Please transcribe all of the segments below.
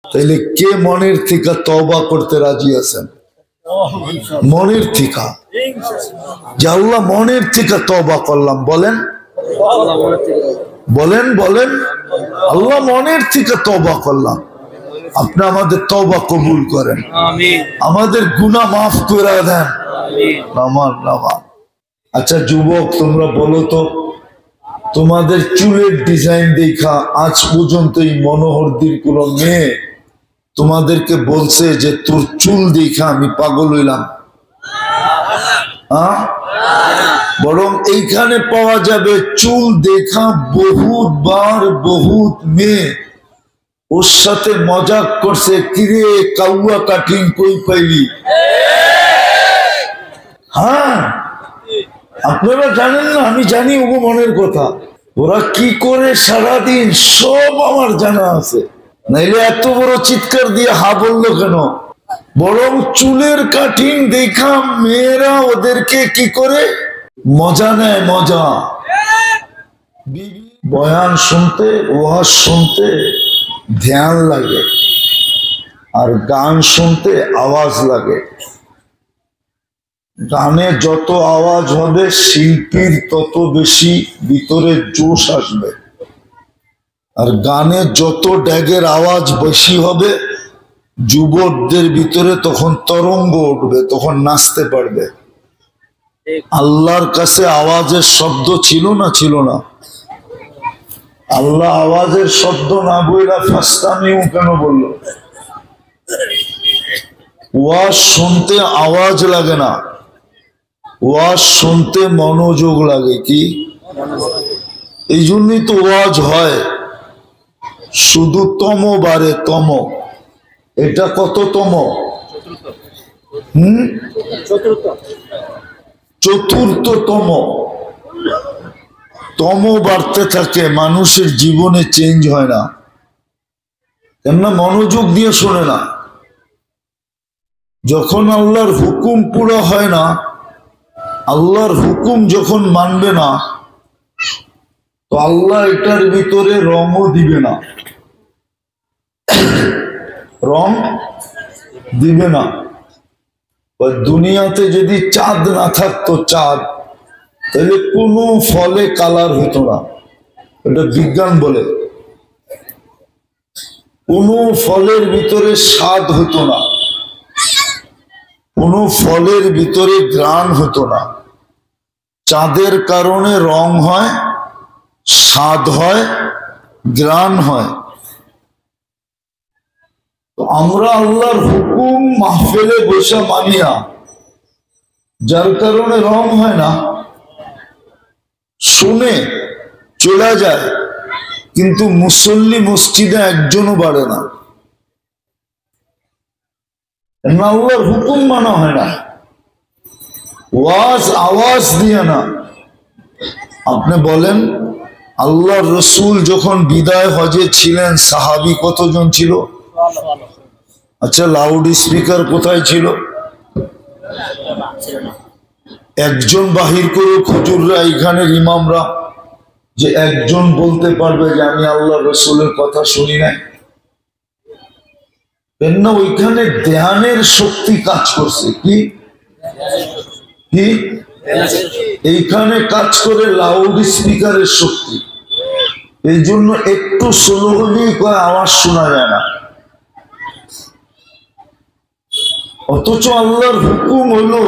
তাইলে কে মনের থেকে তওবা করতে রাজি আছেন? মনের থেকে যে আল্লাহ মনের থেকে তওবা করলাম, বলেন বলেন বলেন আল্লাহ মনের থেকে তওবা করলাম। আপনি আমাদের তওবা কবুল করেন, আমাদের গুনাহ মাফ করে দেন। আমার নামাজ। আচ্ছা যুবক, তোমরা বলো তো, তোমাদের চুলের ডিজাইন দেখা আজ পর্যন্ত এই মনোহরদির কোন মেয়ে তোমাদেরকে বলছে যে তোর চুল দেখা আমি পাগল হইলাম? বরং এইখানে পাওয়া যাবে চুল দেখা বহুত বার বহুত মেয়ে ওর সাথে মজাক করছে, কিরে কাউয়া কাটিং কই পাইলি? হ্যাঁ, আপনারা জানেন না, আমি জানি ওগো মনের কথা। ওরা কি করে সারাদিন সব আমার জানা আছে, নাইলে এত বড় চিৎকার দিয়ে হা বললো কেন? বরং চুলের কাটিং দেখা মেয়েরা ওদেরকে কি করে মজা নেয়, মজা। বয়ান শুনতে, ওয়াজ শুনতে ধ্যান লাগে, আর গান শুনতে আওয়াজ লাগে। গানে যত আওয়াজ হবে শিল্পীর তত বেশি ভিতরে জোশ আসবে, আর গানে যত ড্যাগের আওয়াজ বেশি হবে যুবকদের ভিতরে তখন তরঙ্গ উঠবে, তখন নাচতে পারবে। আল্লাহর কাছে আওয়াজের শব্দ ছিল না? ছিল না? আল্লাহ আওয়াজের শব্দ না বইলা ফাস্তামিউ কেন বললো? ওয়াজ শুনতে আওয়াজ লাগে না, ওয়াজ শুনতে মনোযোগ লাগে। কি? এই জন্যই তো ওয়াজ হয়। শুধু তম বারে তম, এটা কততম? চতুর্থতম। তম বাড়তে থাকে, মানুষের জীবনে চেঞ্জ হয় না, কেননা মনোযোগ দিয়ে শোনে না। যখন আল্লাহর হুকুম পুরো হয় না, আল্লাহর হুকুম যখন মানবে না, তো আল্লাহ এটার ভিতরে রঙও দিবে না, রং দিবে না। দুনিয়াতে যদি চাঁদ না থাকতো, চাঁদ, তাহলে কোনো ফলে কালার হতো না, এটা বিজ্ঞান বলে। কোনো ফলের ভিতরে স্বাদ হতো না, কোনো ফলের ভিতরে ঘ্রাণ হতো না। চাঁদের কারণে রং হয়, স্বাদ হয়, ঘ্রাণ হয়। আমরা আল্লাহর হুকুম মাহফিলে বসে মানি না, যার কারণে রং হয় না। শুনে চলে যায়, কিন্তু মুসল্লি মসজিদে একজনও বাড়ে না, আল্লাহর হুকুম মানা হয় না। ওয়াজ আওয়াজ দিয়ে না। আপনি বলেন, আল্লাহর রসুল যখন বিদায় হজে ছিলেন, সাহাবী কতজন ছিল? আচ্ছা, লাউড স্পিকার কোথায় ছিল? একজন বাহির করে হুজুররা, এখানের ইমামরা, যে একজন বলতে পারবে যে আমি আল্লাহ রসুলের কথা শুনি নাই? কেননা ওইখানে ধ্যানের শক্তি কাজ করছে। কি কি এইখানে কাজ করে লাউড স্পিকারের শক্তি। এই জন্য একটু স্লো হলেই আওয়াজ শোনা যায় না। অথচ আল্লাহর হুকুম হলো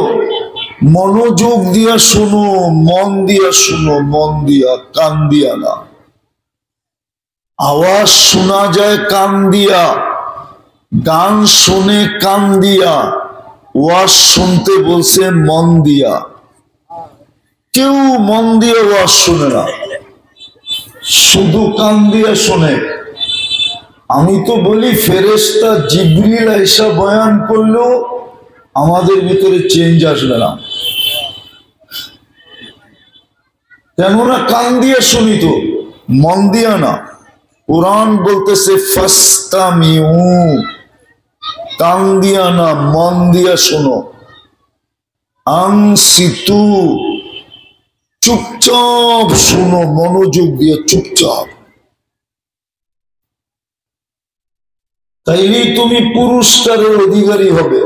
মনোযোগ দিয়া শুনো, মন দিয়া শুনো, মন দিয়া, কান দিয়া না। আওয়াজ শোনা যায় কান দিয়া, গান শুনে কান দিয়া, ওয়াজ শুনতে বলছে মন দিয়া। কেউ মন দিয়ে ওয়াজ শুনে না, শুধু কান দিয়া শোনে। আমি তো বলি, ফেরেশতা জিবরিল আইসা বয়ান করলেও আমাদের ভিতরে চেঞ্জ আসবে না, কেননা কান দিয়ে শুনি তো, মন দিয়া না। কোরআন বলতেছে ফাস্তামিউ, কান দিয়া না, মন দিয়া শোনো। আনসিতু, চুপচাপ শুনো, মনোযোগ দিয়ে চুপচাপ। তাইলেই তুমি পুরস্কারের অধিকারী হবে।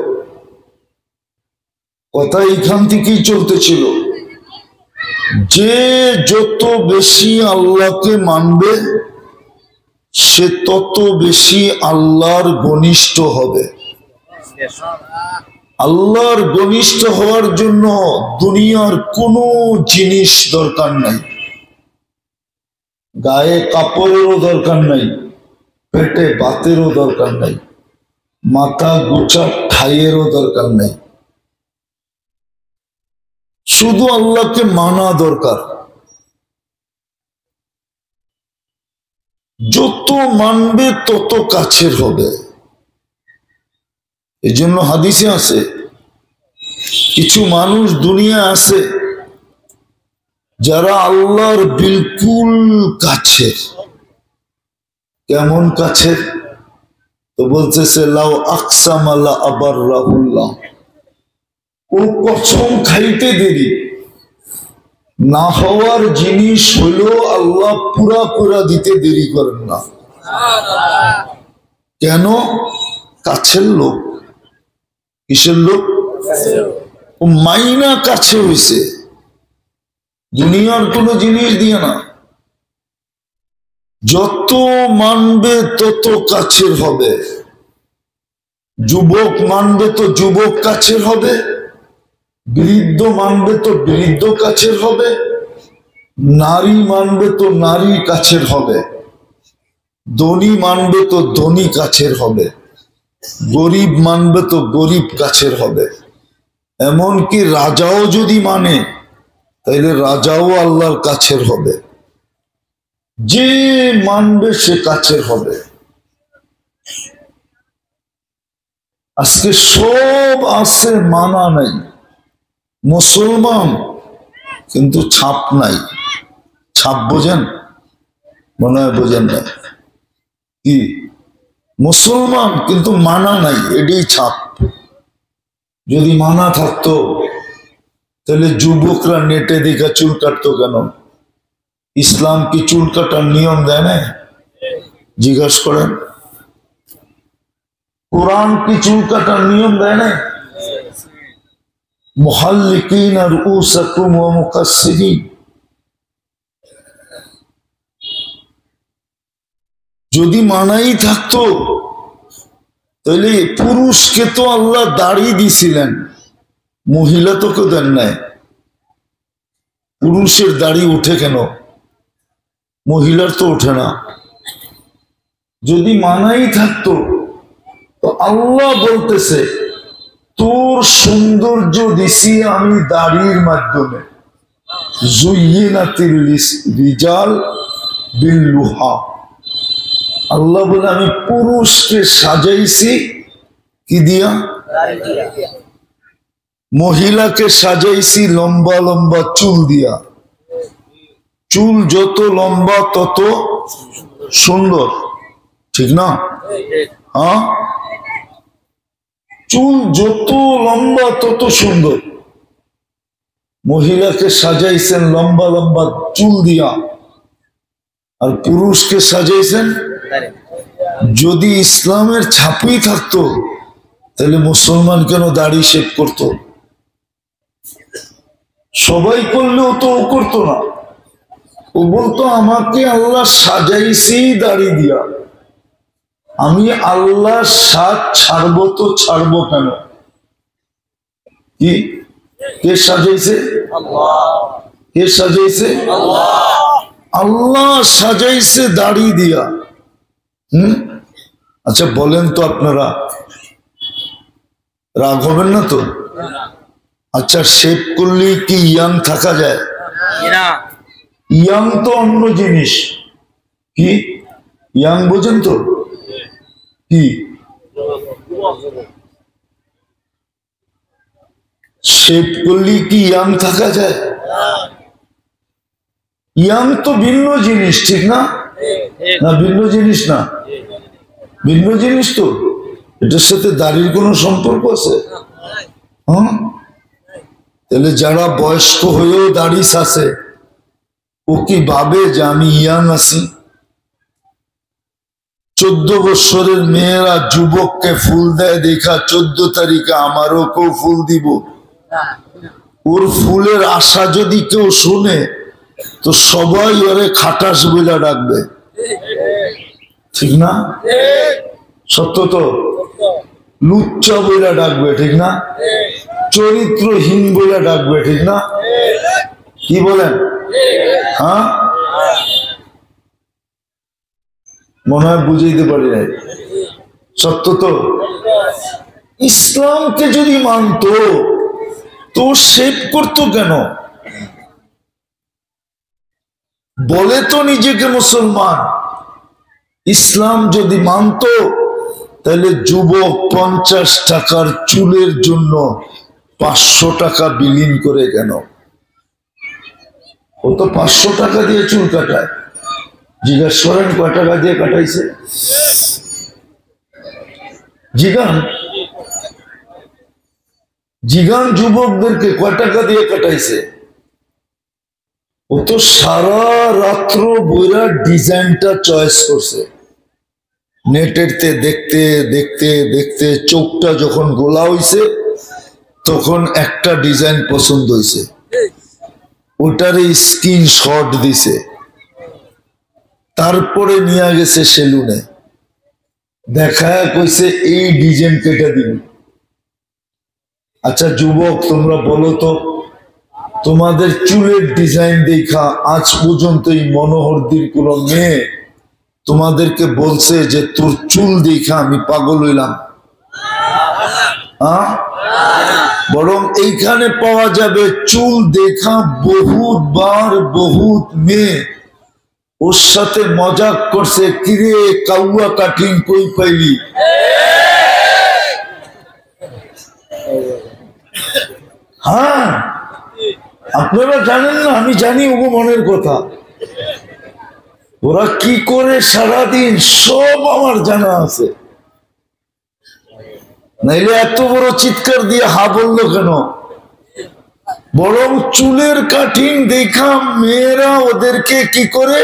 কথা এখান থেকেই চলতেছিল, যে যত বেশি আল্লাহকে মানবে সে তত বেশি আল্লাহর ঘনিষ্ঠ হবে। আল্লাহর ঘনিষ্ঠ হওয়ার জন্য দুনিয়ার কোনো জিনিস দরকার নাই, গায়ে কাপড়েরও দরকার নাই, পেটে ভাতেরও দরকার নাই, মাথা গোছা ঠাইয়েরও দরকার নাই, শুধু আল্লাহকে মানা দরকার। যত মানবে তত কাছের হবে। এই জন্য হাদিসে আছে, কিছু মানুষ দুনিয়া আছে যারা আল্লাহর বিলকুল কাছের। কেমন কাছের? তো বলতেছে লাউ আকসাম আল্লাহ আবার রাহুল্লাহ, ও কসম খাইতে দেরি, না হওয়ার জিনিস হইলো আল্লাহ পুরা পুরা দিতে দেরি করেন না। কেন? কাছের লোক। কিসের লোক? ও মাইনা কাছে হইছে, দুনিয়ার কোন জিনিস দিয়ে না। যত মানবে তত কাছের হবে। যুবক মানবে তো যুবক কাছের হবে, বৃদ্ধ মানবে তো বৃদ্ধ কাছের হবে, নারী মানবে তো নারী কাছের হবে, ধনী মানবে তো ধনী কাছের হবে, গরিব মানবে তো গরিব কাছের হবে। এমনকি রাজাও যদি মানে তাইলে রাজাও আল্লাহর কাছের হবে। যে মানবে সে কাছের হবে। আজকে সব আছে, মানা নাই। মুসলমান কিন্তু ছাপ নাই। ছাপ বোঝেন? মনে হয় বোঝেন না। কি? মুসলমান কিন্তু মানা নাই, এটাই ছাপ। যদি মানা থাকতো তাহলে যুবকরা নেটে দেখা চুল কাটতো কেন? ইসলাম কি চুল কাটার নিয়ম দেয় না? জিজ্ঞাসা করেন। কোরআন কি চুল কাটার নিয়ম দেয় না? মুহাল্লিকিন আর রুউসাকুম ওয়া মুকাসসিরিন। যদি মানাই থাকতো তাহলে পুরুষকে তো আল্লাহ দাড়ি দিছিলেন, মহিলা তো কেউ দেন নাই। পুরুষের দাড়ি উঠে কেন? মহিলার তো ওঠে না। যদি মানাই থাকতো তো আল্লাহ বলতেছে তোর সৌন্দর্য দিছি আমি দাড়ির মাধ্যমে। যুয়্যিনাতিল রিজাল বিল্লুহা। আল্লাহ বলে আমি পুরুষকে সাজাইছি কি দিয়া? মহিলাকে সাজাইছি লম্বা লম্বা চুল দিয়া। চুল যত লম্বা তত সুন্দর, ঠিক না? হ্যাঁ, চুল যত লম্বা তত সুন্দর। মহিলাকে সাজাইছেন লম্বা লম্বা চুল দিয়া, আর পুরুষকে সাজাইছেন। যদি ইসলামের ছাপুই থাকতো তাহলে মুসলমান কেন দাড়ি শেভ করতো? সবাই করলেও তো ও করতো না। ও বলতো আমাকে আল্লাহ সাজাইছি দাড়ি দিয়া, আমি আল্লাহ সাজ ছাড়বো তো ছাড়বো কেন? কি? কে সাজাইছে? কে সাজাইছে? আল্লাহ সাজাইছে দাড়ি দিয়া। আচ্ছা বলেন তো, আপনারা রাগ হবেন না তো? আচ্ছা শেভ করলে কি ইয়াং থাকা যায়? ইয়াং তো অন্য জিনিস। কি ইয়াং বোঝেন তো? কি শেভ করলে কি ইয়াং থাকা যায়? ইয়াং তো ভিন্ন জিনিস, ঠিক না? না ভিন্ন জিনিস না? ভিন্ন জিনিস তো। এটার সাথে দাড়ির কোনো সম্পর্ক আছে? হ্যাঁ, তাহলে যারা বয়স্ক হয়েও দাড়ি আছে ও কি ভাবে যে আমি ইয়াং আছি? 14 বছরের মেয়েরা যুবককে ফুল দেয় দেখা 14 তারিখে আমারও কেউ ফুল দিব। ওর ফুলের আশা যদি কেউ শুনে তো সবাই ওরে খাটাস বইলা ডাকবে, ঠিক না? সত্য তো? লুচ্চা বইলা ডাকবে, ঠিক না? চরিত্রহীন বইলা ডাকবে, ঠিক না? কি বলেন? হ্যাঁ, মনে হয় বুঝাইতে পারি নাই। সত্য তো? ইসলামকে যদি মানতো তো শেভ করতো কেন? বলে তো নিজেকে মুসলমান। ইসলাম যদি মানতো তাহলে যুবক 50 টাকার চুলের জন্য 500 টাকা বিলীন করে কেন? ও তো 500 টাকা দিয়ে চুল কাটায়। জিজ্ঞাসা করেন কয় টাকা দিয়ে কাটাইছে? জিগান যুবকদেরকে কয় টাকা দিয়ে কাটাইছে? ও তো সারা রাত্র বইরা ডিজাইনটা চয়েস করছে। নেটেরতে দেখতে দেখতে দেখতে চোখটা যখন গোলা হইছে তখন একটা ডিজাইন পছন্দ হয়েছে, ওটার স্ক্রিনশট দিছে, তারপরে নিয়ে গেছে সেলুনে, দেখায় কইছে এই ডিজাইন কেটে দিন। আচ্ছা যুবক, তোমরা বলো তো, তোমাদের চুলের ডিজাইন দেখা আজ পর্যন্ত এই মনোহরদির কোন মেয়ে তোমাদেরকে বলছে যে তোর চুল দেখা আমি পাগল হইলাম? বরং এইখানে পাওয়া যাবে চুল দেখা বহুতবার বহুত মেয়ে ওর সাথে মজাক করছে, কিরে কাউয়া কাটিং কই পাইলি? হ্যাঁ, আপনারা জানেন না, আমি জানি ওগো মনের কথা। ওরা কি করে সারাদিন সব আমার জানা আছে। নাইলে এত বড় চিৎকার দিয়ে হা বললো কেন? বরং চুলের কাটিং দেখা মেয়েরা ওদেরকে কি করে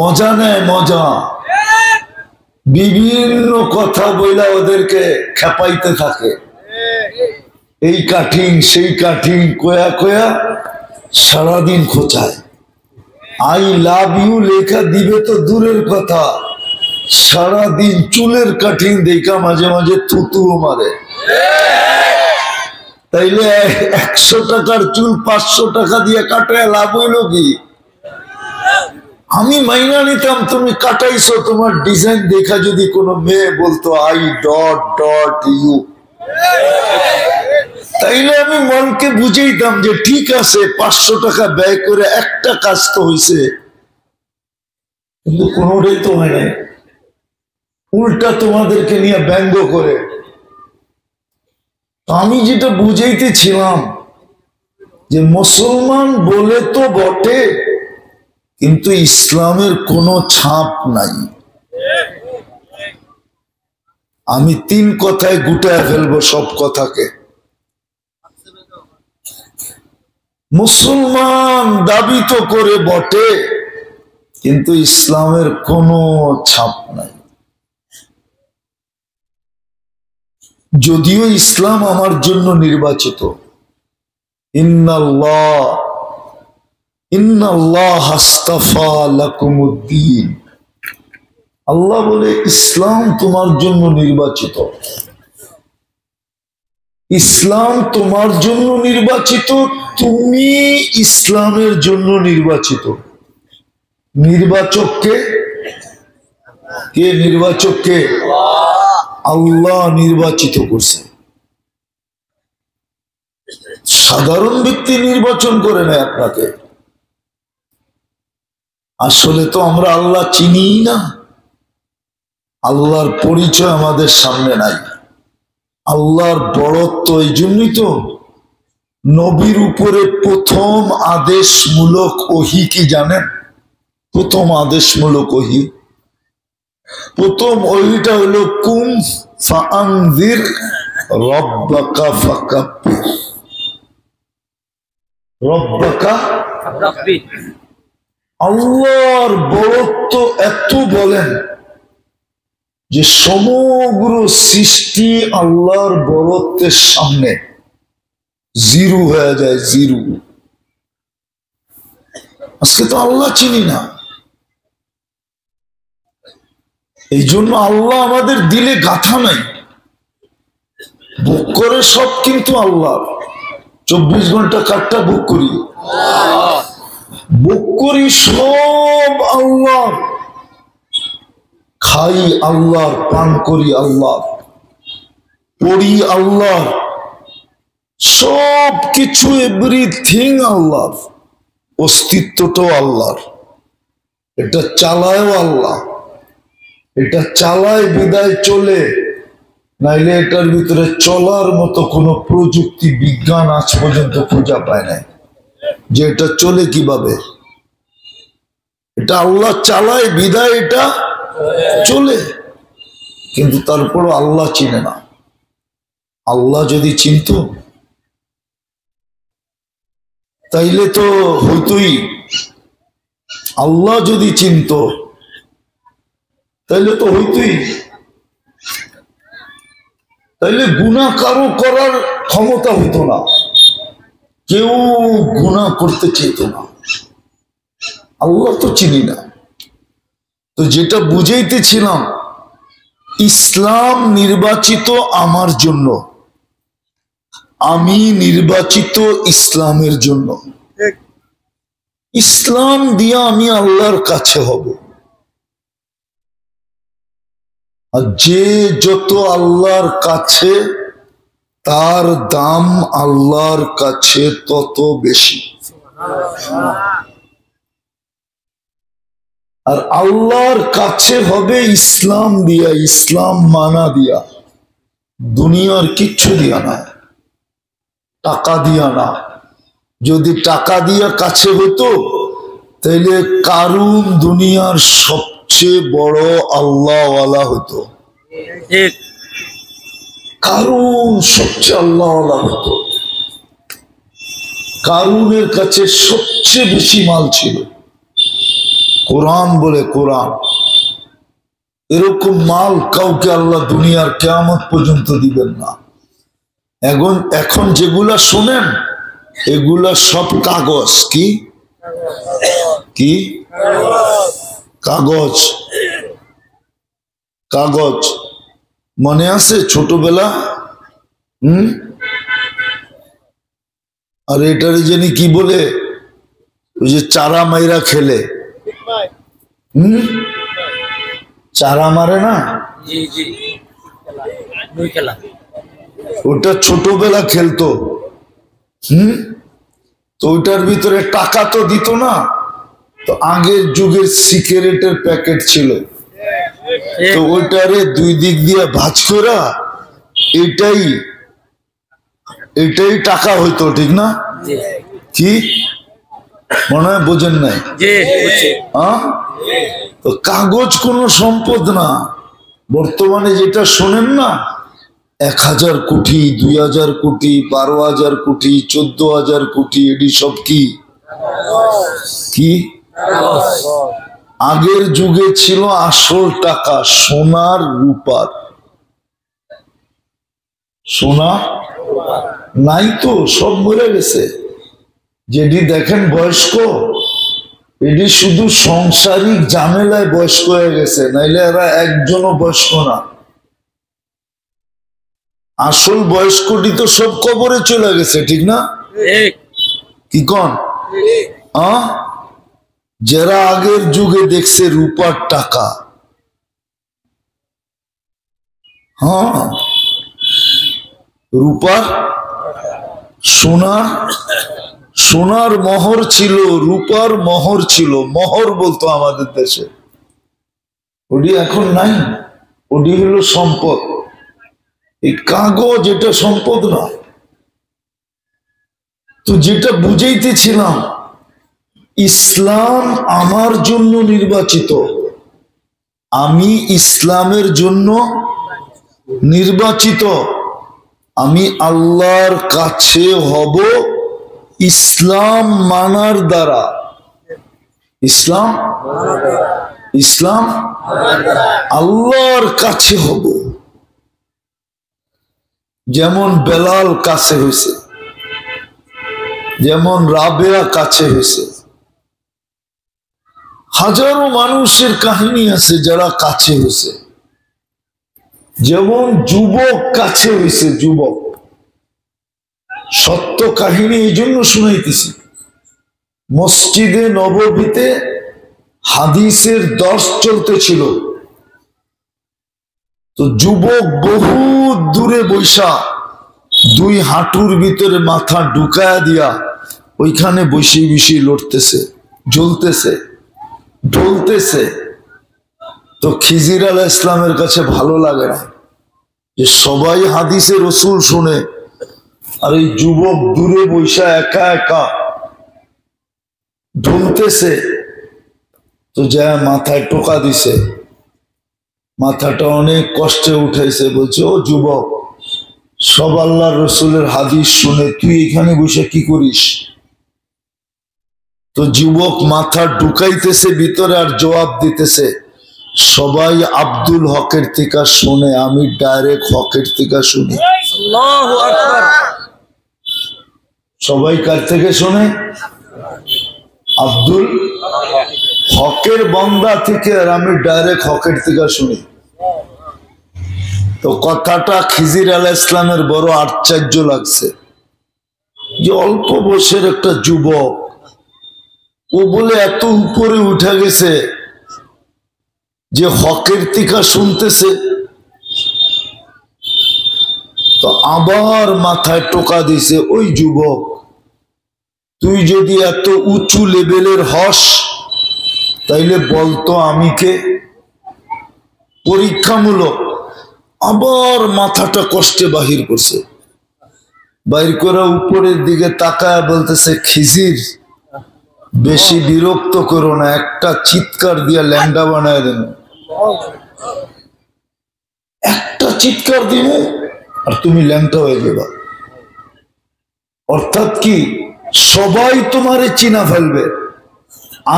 মজা নেয়, মজা। বিভিন্ন কথা বইলা ওদেরকে খেপাইতে থাকে, এই কাটিং সেই কাটিং কয়া কয়া সারাদিন খোঁচায়। আই লাভ ইউ লেখা দিবে তো দূরের কথা, সারাদিন চুলের কাটিং দেখা মাঝে মাঝে থুতুও মারে। তাইলে 100 টাকার চুল 500 টাকা দিয়ে কাটায় লাভ হইল কি? আমি মাইনা নিতাম তুমি কাটাইছো, তোমার ডিজাইন দেখা যদি কোনো মেয়ে বলতো আই ডট ডট ইউ, তাইলে আমি মনকে বুঝাইতাম যে ঠিক আছে 500 টাকা ব্যয় করে একটা কাজ তো হইছে। কিন্তু কোনোটাই তো হয় নাই, উল্টা তোমাদেরকে নিয়ে ব্যঙ্গ করে। আমি যেটা বুঝাইতেছিলাম যে মুসলমান বলে তো বটে, কিন্তু ইসলামের কোনো ছাপ নাই। আমি 3 কথায় গুটায় ফেলবো সব কথাকে। মুসলমান দাবি তো করে বটে, কিন্তু ইসলামের কোনো ছাপ নাই। যদিও ইসলাম আমার জন্য নির্বাচিত, আল্লাহ বলে ইসলাম তোমার জন্য নির্বাচিত। ইসলাম তোমার জন্য নির্বাচিত, তুমি ইসলামের জন্য নির্বাচিত। নির্বাচককে কে? নির্বাচককে আল্লাহ নির্বাচিত করছে। সাধারণ ব্যক্তি নির্বাচন করে নেয় আপনাকে। আসলে তো আমরা আল্লাহ চিনি না, আল্লাহর পরিচয় আমাদের সামনে নাই। আল্লাহর বড়ত্ব এই জন্যই তো নবীর উপরে প্রথম আদেশমূলক ওহী কি জানেন? প্রথম আদেশমূলক ওহী, প্রথম ওহীটা হলো কুম ফাআনজির রব্বাকা ফাকাব্বির। রব্বাকা ফাকাব্বির, আল্লাহর বড়ত্ব এত বলেন যে সমগ্র সৃষ্টি আল্লাহর বড়ত্বের সামনে জিরো হয়ে যায়, জিরো। আজকে তো আল্লাহ চিনি না, এই জন্য আল্লাহ আমাদের দিলে গাথা নাই। বুক করে সব কিন্তু আল্লাহ। 24 ঘন্টা কাঠটা বুক করি, বুক করি সব আল্লাহ, খাই আল্লাহ, পান করি আল্লাহ, পড়ি আল্লাহ, সব কিছু এভরিথিং আল্লাহ, অস্তিত্বটাও আল্লাহর। এটা চালায়ও আল্লাহ, এটা চালায় বিদায় চলে, নাইলে এটার ভিতরে চলার মতো কোন প্রযুক্তি বিজ্ঞান আজ পর্যন্ত খোঁজা পায় নাই যে এটা চলে কিভাবে। এটা আল্লাহ চালায় বিদায় এটা চলে, কিন্তু তারপরও আল্লাহ চিনে না। আল্লাহ যদি চিনত তাইলে তো হইতই, আল্লাহ যদি চিনত তাইলে তো হইতই, তাইলে গুনাহ কারো করার ক্ষমতা হইতো না, কেউ গুনাহ করতে চেত না। আল্লাহ তো চিনি না। তো যেটা বুঝাইতেছিলাম, ইসলাম নির্বাচিত আমার জন্য, আমি নির্বাচিত ইসলামের জন্য। ইসলাম দিয়া আমি আল্লাহর কাছে হব। আর যে যত আল্লাহর কাছে, তার দাম আল্লাহর কাছে তত বেশি। আর আল্লাহর কাছে হবে ইসলাম দিয়া, ইসলাম মানা দিয়া, দুনিয়ার কিচ্ছু দিয়া না, টাকা দিয়া না। যদি টাকা দিয়া কাছে হতো তাইলে কারুন দুনিয়ার সবচেয়ে বড় আল্লাহওয়ালা হতো, কারুন সবচেয়ে আল্লাহওয়ালা হতো। কারুনের কাছে সবচেয়ে বেশি মাল ছিল। কোরআন বলে, কোরআন এরকম মাল কাউকে আল্লাহ দুনিয়ার কিয়ামত পর্যন্ত দিবেন না। এখন যেগুলা শোনেন এগুলা সব কাগজ। কি কি কাগজ? কাগজ মনে আছে ছোটবেলা? আর এটারে জানি কি বলে, ওই যে চারা মাইরা খেলে, চারা মারে না, ওটা ছোটবেলা খেলতো। তো ওইটার ভিতরে টাকা তো দিত না, তো আগের যুগের সিগারেটের প্যাকেট ছিল, তো ওইটারে দুই দিক দিয়ে ভাঁজ করা, এটাই টাকা হইতো, ঠিক না? কি মনে হয় বোঝেন নাই? তো কাগজ কোনো সম্পদ না। বর্তমানে যেটা শোনেন না, 1000 কোটি, 2000 কোটি, 12,000 কোটি, 14,000 কোটি, এটি সব কি কি? আগের যুগে ছিল আসল টাকা, সোনার রূপার। সোনা নাই তো, সব মরে গেছে। যেটি দেখেন বয়স্ক, এটি শুধু সংসারিক ঝামেলায় বয়স্ক হয়ে গেছে, নাইলে এরা একজনও বয়স্ক না। আসল বয়স্কটি তো সব কবরে চলে গেছে, ঠিক না? কি কন? যারা আগের যুগে দেখছে রূপার টাকা, রূপার সোনার মোহর ছিল, রূপার মোহর ছিল, মোহর বলতো আমাদের দেশে। ওটি এখন নাই, ওটি হলো সম্পদ। এই কাগজ এটা সম্পদ না। তো যেটা বুঝাইতেছিলাম, ইসলাম আমার জন্য নির্বাচিত, আমি ইসলামের জন্য নির্বাচিত। আমি আল্লাহর কাছে হব ইসলাম মানার দ্বারা। ইসলাম ইসলাম আল্লাহর কাছে হব, যেমন বেলাল কাছে হয়েছে, যেমন রাবেয়া কাছে হয়েছে। হাজারো মানুষের কাহিনী আছে যারা কাছে হয়েছে, যেমন যুবক কাছে হয়েছে। যুবক সত্য কাহিনী এই জন্য শুনাইতেছি, মসজিদে নববীতে হাদিসের দর্শ চলতেছিল, তো যুবক বহু দূরে বৈশা দুই হাঁটুর ভিতরে মাথা ঢুকায়া দিয়া ওইখানে বসে বসে লড়তেছে, জ্বলতেছে, ঢলতেছে। তো খিজির আলাইহিস ইসলামের কাছে ভালো লাগে না যে সবাই হাদিসে রসুল শুনে আর এই যুবক দূরে বৈশা একা একা ঢলতেছে। তো যা মাথায় টোকা দিছে, মাথাটা অনেক কষ্টে উঠাইছে, বলছে ও যুবক, সব আল্লাহর রসুলের হাদিস শুনে তুই এখানে বসে কি করিস? তো যুবক মাথা ঢুকাইতেছে ভিতরে আর জবাব দিতেছে, সবাই আব্দুল হকের থেকে শুনে, আমি ডাইরেক্ট হকের থেকে শুনি। সবাই কার থেকে শুনে? আব্দুল হকের বন্দা থেকে, আর আমি ডাইরেক্ট হকের থেকে শুনি। তো কথাটা খিজির আলাইহিস ইসলামের বড় আশ্চর্য লাগছে যে অল্প বয়সের একটা যুবক, ও বলে এত উপরে উঠে গেছে যে হকের টিকা শুনতেছে। তো আবার মাথায় টোকা দিছে, ওই যুবক, তুই যদি এত উঁচু লেভেলের হস তাইলে বলতো আমি কে? পরীক্ষামূলক আবার মাথাটা কষ্টে বাহির করছে, বাহির করে উপরের দিকে তাকায় বলতেছে, খিজির বেশি বিরক্ত করো না, একটা চিৎকার দিয়া ল্যাংডা বানায় দেন, একটা চিৎকার দিব আর তুমি ল্যাংটা হয়ে যাবা। অর্থাৎ কি, সবাই তোমারে চিনা ফেলবে,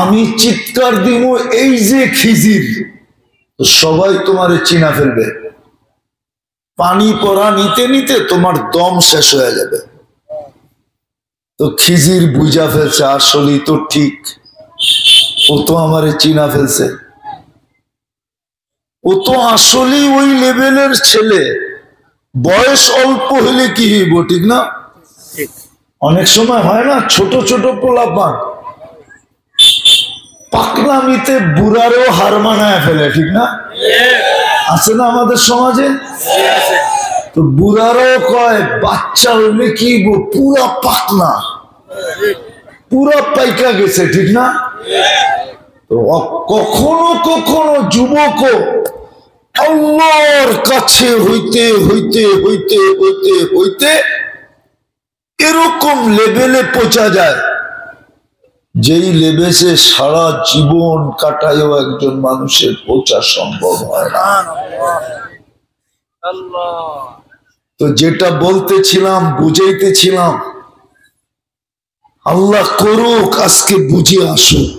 আমি চিৎকার দিব এই যে খিজির, সবাই তোমারে চিনা ফেলবে, পানি পড়া নিতে নিতে তোমার দম শেষ হয়ে যাবে। তো খিজির বুঝা ফেলছে, আসলেই তো ঠিক, ও তো আমারে চিনা ফেলছে, ও তো আসলেই ওই লেভেলের ছেলে, বয়স অল্প হলে কি হইব, ঠিক না? অনেক সময় হয় না, ছোট ছোট পোলাপান পাকনামিতে বুড়ারেও হার মানায় ফেলে, ঠিক না? আছে না আমাদের সমাজে? তো বুড়ারও কয় বাচ্চা হইলে কি পুরা পাকনা, পুরা পাইকা গেছে, ঠিক না? তো কখনো কখনো যুবকও আল্লাহর কাছে হইতে হইতে হইতে হইতে হইতে এরকম লেভেলে পৌঁছা যায়, যেই লেভেলে সারা জীবন কাটায়ও একজন মানুষের পৌঁছা সম্ভব হয় না। তো যেটা বলতেছিলাম, বুঝাইতেছিলাম, আল্লাহ করুক আজকে বুঝে আসুক,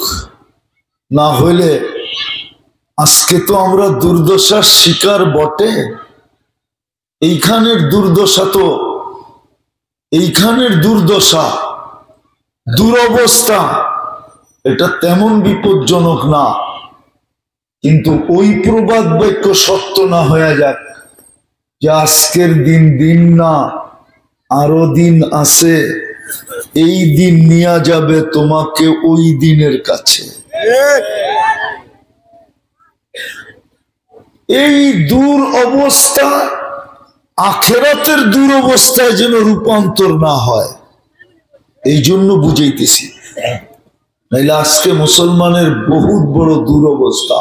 না হইলে আজকে তো আমরা দুর্দশার শিকার বটে। এইখানের দুর্দশা তো, এইখানের দুর্দশা, দুরবস্থা, এটা তেমন বিপজ্জনক না, কিন্তু ওই প্রবাদ বাক্য সত্য না হয়ে যাক যে আজকের দিন দিন না, আরো দিন আছে, এই দিন নিয়ে যাবে তোমাকে ওই দিনের কাছে। এই দূর অবস্থা আখেরাতের দুরবস্থায় যেন রূপান্তর না হয়, এই জন্য বুঝাইতেছি। নাইলে আজকে মুসলমানের বহুত বড় দুরবস্থা।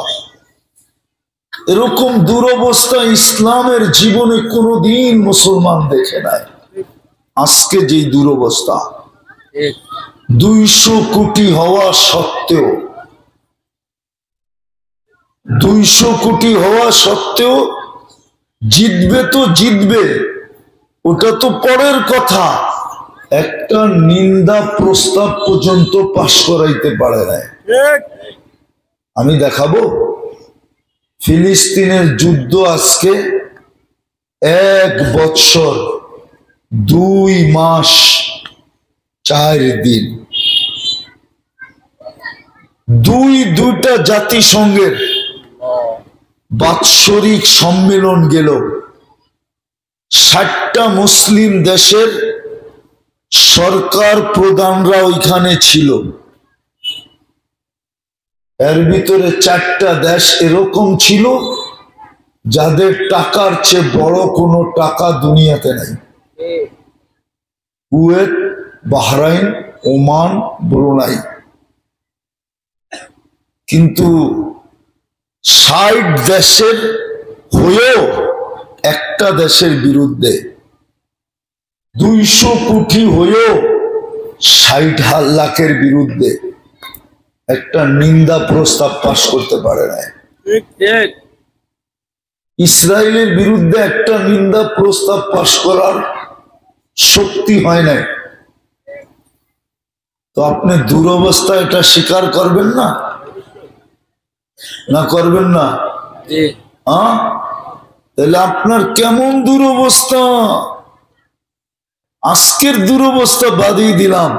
এরকম দুরবস্থা ইসলামের জীবনে কোনোদিন মুসলমান দেখে নাই। আজকে যে দুরবস্থা, 200 কোটি হওয়া সত্ত্বেও, 200 কোটি হওয়া সত্ত্বেও জিতবে তো জিতবে, ওটা তো পরের কথা, একটা নিন্দা প্রস্তাব পর্যন্ত পাশ করাইতে পারে না। আমি দেখাবো ফিলিস্তিনের যুদ্ধ আজকে 1 বৎসর 2 মাস 4 দিন। দুইটা জাতিসংঘের বাৎসরিক সম্মেলন গেল। 60টা মুসলিম দেশের সরকার প্রধানরা ওইখানে ছিল। এর ভিতরে 4টা দেশ এরকম ছিল যাদের টাকার চেয়ে বড় কোনো টাকা দুনিয়াতে নাই। Kuwait, Bahrain, Oman, Brunei. কিন্তু 60 দেশের হয়েও একটা দেশের বিরুদ্ধে 200 কোটি হয়েও 60 লাখের বিরুদ্ধে একটা নিন্দা প্রস্তাব পাশ করতে পারে না। ইসরায়েলের বিরুদ্ধে একটা নিন্দা প্রস্তাব পাশ করার শক্তি হয় না। তো আপনি দুরবস্থা এটা স্বীকার করবেন না? না করবেন না? তাহলে আপনার কেমন দুরবস্থা? আজকের দুরবস্থা বাদিয়ে দিলাম।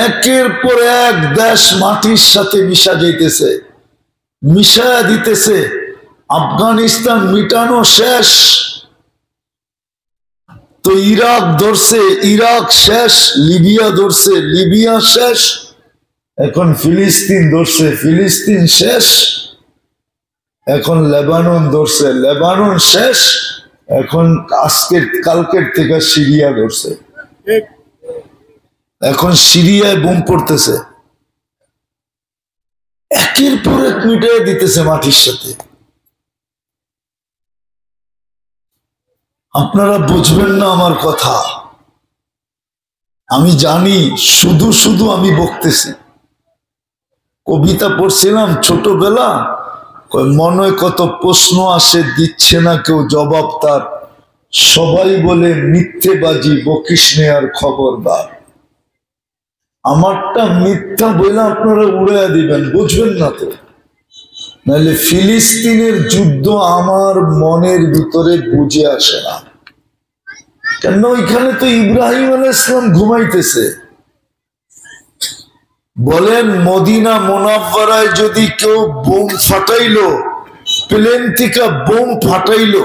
একের পর এক দেশ মাটির সাথে মিশা যাইতেছে, মিশায়া দিতেছে। আফগানিস্তান মিটানো শেষ তো ইরাক ধরছে, ইরাক শেষ। লিবিয়া ধরছে, লিবিয়া শেষ। এখন ফিলিস্তিন ধরছে, ফিলিস্তিন শেষ। এখন লেবানন ধরছে, লেবানন শেষ। এখন কালকের থেকে সিরিয়া ধরছে। এখন সিরিয়ায় বোম পড়তেছে, একের পর এক মিটাইয়া দিতেছে মাটির সাথে। আপনারা বুঝবেন না আমার কথা, আমি জানি। শুধু শুধু আমি বকতেছি। কবিতা পড়ছিলাম ছোটবেলা, মনে কত প্রশ্ন আসে, দিচ্ছে না কেউ জবাব তার। সবাই বলে মিথ্যেবাজি, বকিস নে আর খবরদার। আমারটা মিথ্যা বলে আপনারা উড়াইয়া দিবেন, বুঝবেন না তো। নাহলে ফিলিস্তিনের যুদ্ধ আমার মনের ভিতরে বুঝে আসে না। কেন? ওইখানে তো ইব্রাহিম আলাইহিস সালাম ঘুমাইতেছে। বলেন মদিনা মুনাওয়ারায় যদি কেউ বোম ফাটাইলো, প্লেন থেকে বোম ফাটাইলো,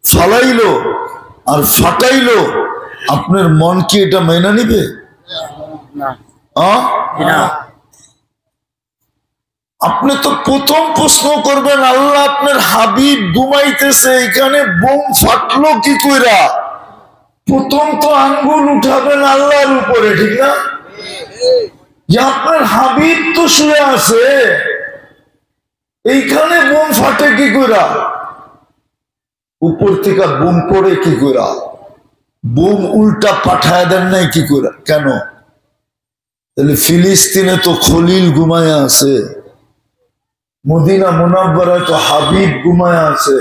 ফালাইলো আর ফাটাইলো, আপনার মন কি এটা মেনে নিবে? আপনি তো প্রথম প্রশ্ন করবেন, আল্লাহ আপনার হাবিব ঘুমাইতেছে, এখানে বোম ফাটলো কি কইরা? প্রথম তো আঙ্গুল উঠাবেন আল্লাহর উপরে, ঠিক না? যে আপনার হাবিব তো শুয়ে আছে, এইখানে বোম ফাটে কি কইরা? উপর থেকে বোম পড়ে কি কইরা? বোম উল্টা পাঠায় দেন নাই কি কইরা? কেন? তাহলে ফিলিস্তিনে তো খলিল ঘুমায় আছে, মদিনা মুনাওয়ারায় তো হাবিব ঘুমায় আছে,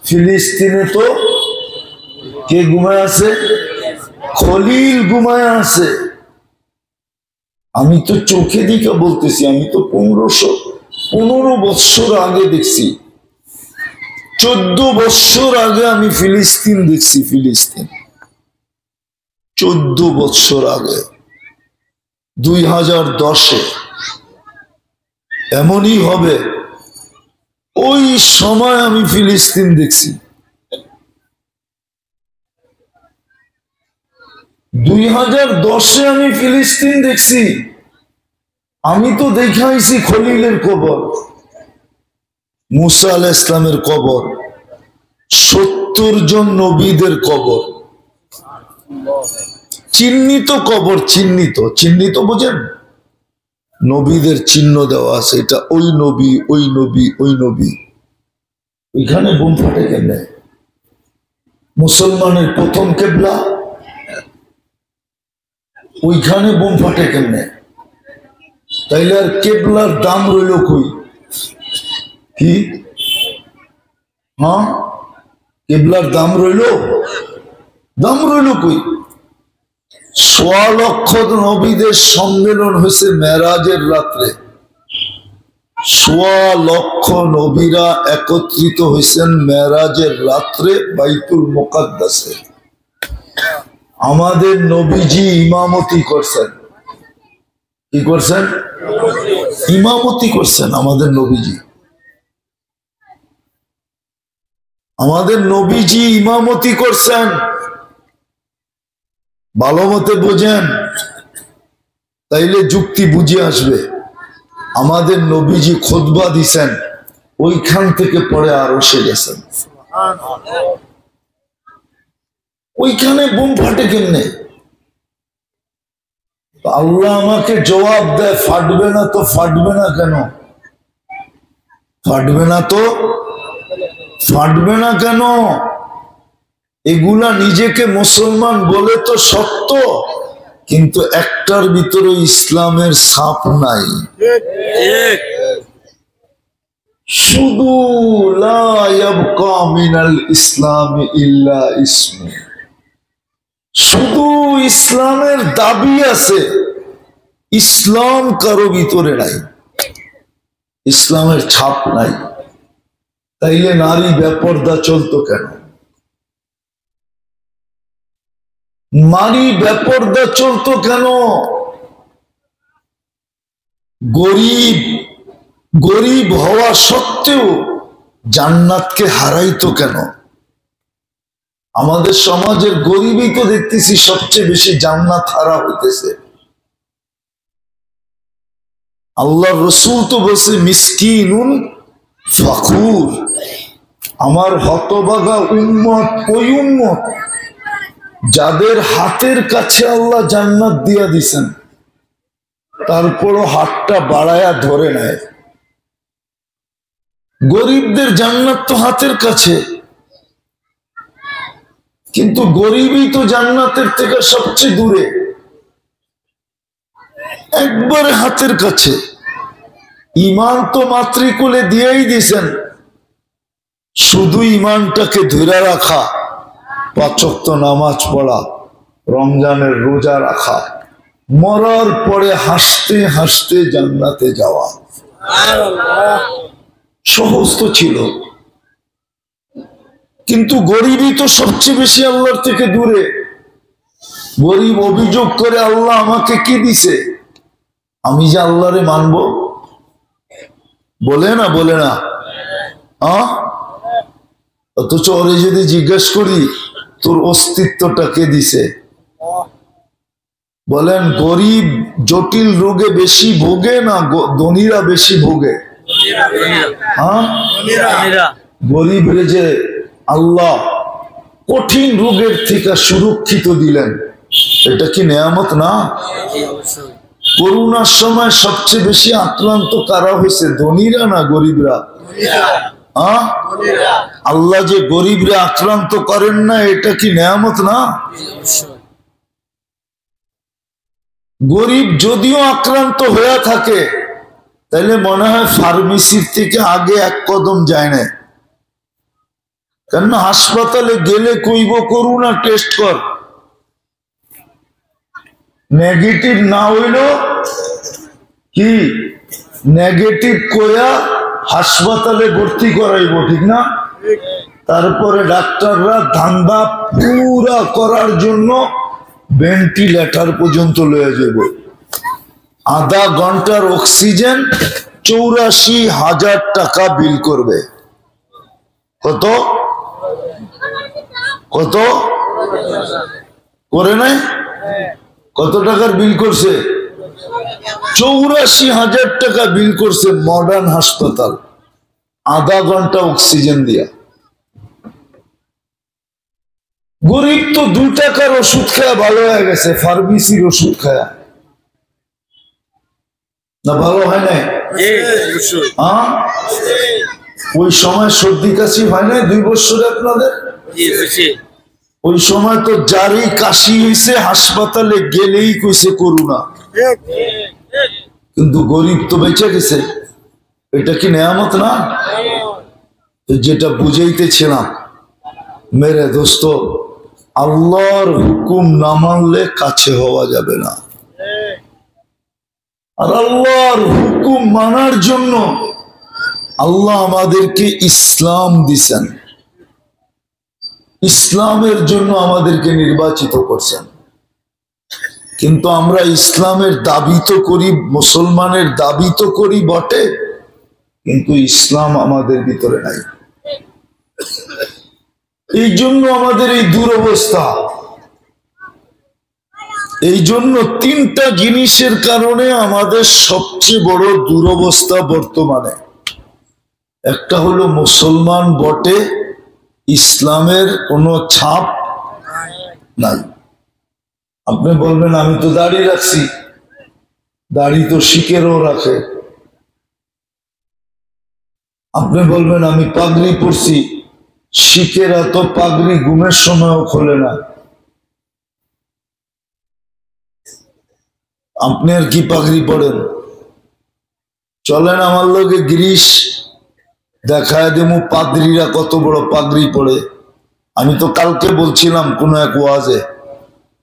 ফিলিস্তিনে তো কে ঘুমায় আছে? খলিল ঘুমায় আছে। আমি তো চোখে দিকে বলতেছি, আমি তো 15 বৎসর আগে দেখছি, 14 বৎসর আগে আমি ফিলিস্তিন দেখছি। ফিলিস্তিন 14 বৎসর আগে, 2010-এ এমনই হবে। ওই সময় আমি ফিলিস্তিন দেখছি। 2010-এ আমি ফিলিস্তিন দেখছি। আমি তো দেখাইছি খলিলের কবর, মুসা আলাইহিস সালামের কবর, 70 জন নবীদের কবর, চিহ্নিত কবর। চিহ্নিত, চিহ্নিত বোঝেন? নবীদের চিহ্ন দেওয়া আছে, এটা ওই নবী, ওই নবী, ওই নবী। ওইখানে বোম ফাটে কেন? মুসলমানের প্রথম কেবলা, ওইখানে বোম ফাটে কেমনে? তাইলে আর কেবলার দাম রইল কই? কি? হ্যাঁ, কেবলার দাম রইল কই? সোয়া লক্ষ নবীদের সম্মেলন হয়েছে মেরাজের রাত্রে। সোয়া লক্ষ নবীরা একত্রিত হয়েছেন মেরাজের রাত্রে বাইতুল মুকাদ্দাসে। আমাদের নবীজি ইমামতি করছেন। কি করছেন? ইমামতি করছেন আমাদের নবীজি। আমাদের নবীজি ইমামতি করছেন। ভালো মতে বোঝেন, তাইলে যুক্তি বুঝে আসবে। আমাদের নবীজি খুতবা দিছেন, ওইখান থেকে পরে আরশে গেছেন। ওইখানে বোম ফাটে কেমনে? আল্লাহ আমাকে জবাব দেয়, ফাটবে না তো ফাটবে না কেন? ফাটবে না তো ফাটবে না কেন? এগুলা নিজেকে মুসলমান বলে তো সত্য, কিন্তু একটার ভিতরে ইসলামের ছাপ নাই। শুধু লা ইয়াবকা মিনাল ইসলামি ইল্লা ইসমু, শুধু ইসলামের দাবি আছে, ইসলাম কারো ভিতরে নাই, ইসলামের ছাপ নাই। তাইলে নারী বেপরদা চলতো কেন? নারী বেপরদা চলতো কেন? গরিব গরিব হওয়া সত্ত্বেও জান্নাতকে হারাইতো কেন? আমাদের সমাজের গরিবই তো দেখতেছি সবচেয়ে বেশি জান্নাত হারা হইতেছে। আল্লাহ রসুল তো বলছে মিসকিনুন ফাখুর। আমার হতভাগা উম্মত ওই উম্মত যাদের হাতের কাছে আল্লাহ জান্নাত দিয়া দিছেন, তারপরও হাতটা বাড়ায়া ধরে নেয়। গরিবদের জান্নাত তো হাতের কাছে, কিন্তু গরিবই তো জান্নাতের থেকে সবচেয়ে দূরে, একবারে হাতের কাছে। ইমান তো মাতৃকুলে দিয়েই দিছেন, শুধু ইমানটাকে ধরে রাখা, 5 ওয়াক্ত নামাজ পড়া, রমজানের রোজা রাখা, মরার পরে হাসতে হাসতে জান্নাতে যাওয়া সহজ তো ছিল। কিন্তু গরিবই তো সবচেয়ে বেশি আল্লাহর থেকে দূরে। গরিব অভিযোগ করে, আল্লাহ আমাকে কি দিছে, আমি যে আল্লাহরে মানব? বলে না বলে না? অথচ ওরে যদি জিজ্ঞেস করি তোর অস্তিত্বটা কে দিছে, বলেন গরিব জটিল রোগে বেশি ভোগে না ধনীরা বেশি ভোগে? গরিব রে যে আল্লাহ কঠিন রোগের থেকে সুরক্ষিত দিলেন, এটা কি নেয়ামত না? করোনার সময় সবচেয়ে বেশি আক্রান্ত কারা হয়েছে, ধনীরা না গরিবরা? আল্লাহ যে গরিবরা আক্রান্ত করেন না, এটা কি নেয়ামত না? গরিব যদিও আক্রান্ত হয়ে থাকে, তাহলে মনে হয় ফার্মেসির থেকে আগে 1 কদম যায় না। কেন হাসপাতালে গেলে কইব করোনা টেস্ট কর, নেগেটিভ না হইল কি নেগেটিভ কইয়া হাসপাতালে ভর্তি করাইব, ঠিক না? তারপরে ডাক্তাররা ধান্দা পুরা করার জন্য ভেন্টিলেটর পর্যন্ত লয়ে যাব। আধা ঘন্টার অক্সিজেন 84,000 টাকা বিল করবে। কত কত করে নাই? কত টাকার বিল করছে? 84,000 টাকা বিল করছে মডার্ন হাসপাতাল, আধা ঘন্টা অক্সিজেন দিয়া। গরিব তো 2 টাকার ওষুধ খায়া ভালো হয়ে গেছে, ফার্মেসির ওষুধ খায়া। না ভালো হয় নাই? ওই সময় সর্দি কাশি হয় নাই 2 বছরে আপনাদের? ওই সময় তো যারই কাশি হয়েছে হাসপাতালে গেলেই কইছে করোনা, কিন্তু গরিব তো বেঁচে গেছে। এটা কি নেয়ামত না? যেটা বুঝাইতেছিলাম মেরে দোস্ত, আল্লাহর হুকুম না মানলে কাছে হওয়া যাবে না। আর আল্লাহর হুকুম মানার জন্য আল্লাহ আমাদেরকে ইসলাম দিছেন, ইসলামের জন্য আমাদেরকে নির্বাচিত করছেন। কিন্তু আমরা ইসলামের দাবি তো করি, মুসলমানের দাবি তো করি বটে, কিন্তু ইসলাম আমাদের ভিতরে নাই। এই জন্য আমাদের এই দুরবস্থা। এই জন্য তিনটা জিনিসের কারণে আমাদের সবচেয়ে বড় দুরবস্থা বর্তমানে। একটা হলো মুসলমান বটে, ইসলামের কোনো ছাপ নাই। আপনি বলবেন আমি তো দাড়ি রাখছি, দাড়ি তো শিখেরও রাখে। আপনি বলবেন আমি পাগড়ি পরছি, শিখেরা তো পাগড়ি ঘুমের সময়ও খোলে না। আপনি আর কি পাগড়ি পড়েন? চলেন আমার লোকে গ্রিস দেখায় দেবো পাদ্রীরা কত বড় পাগড়ি পড়ে। আমি তো কালকে বলছিলাম কোন এক ওয়াজে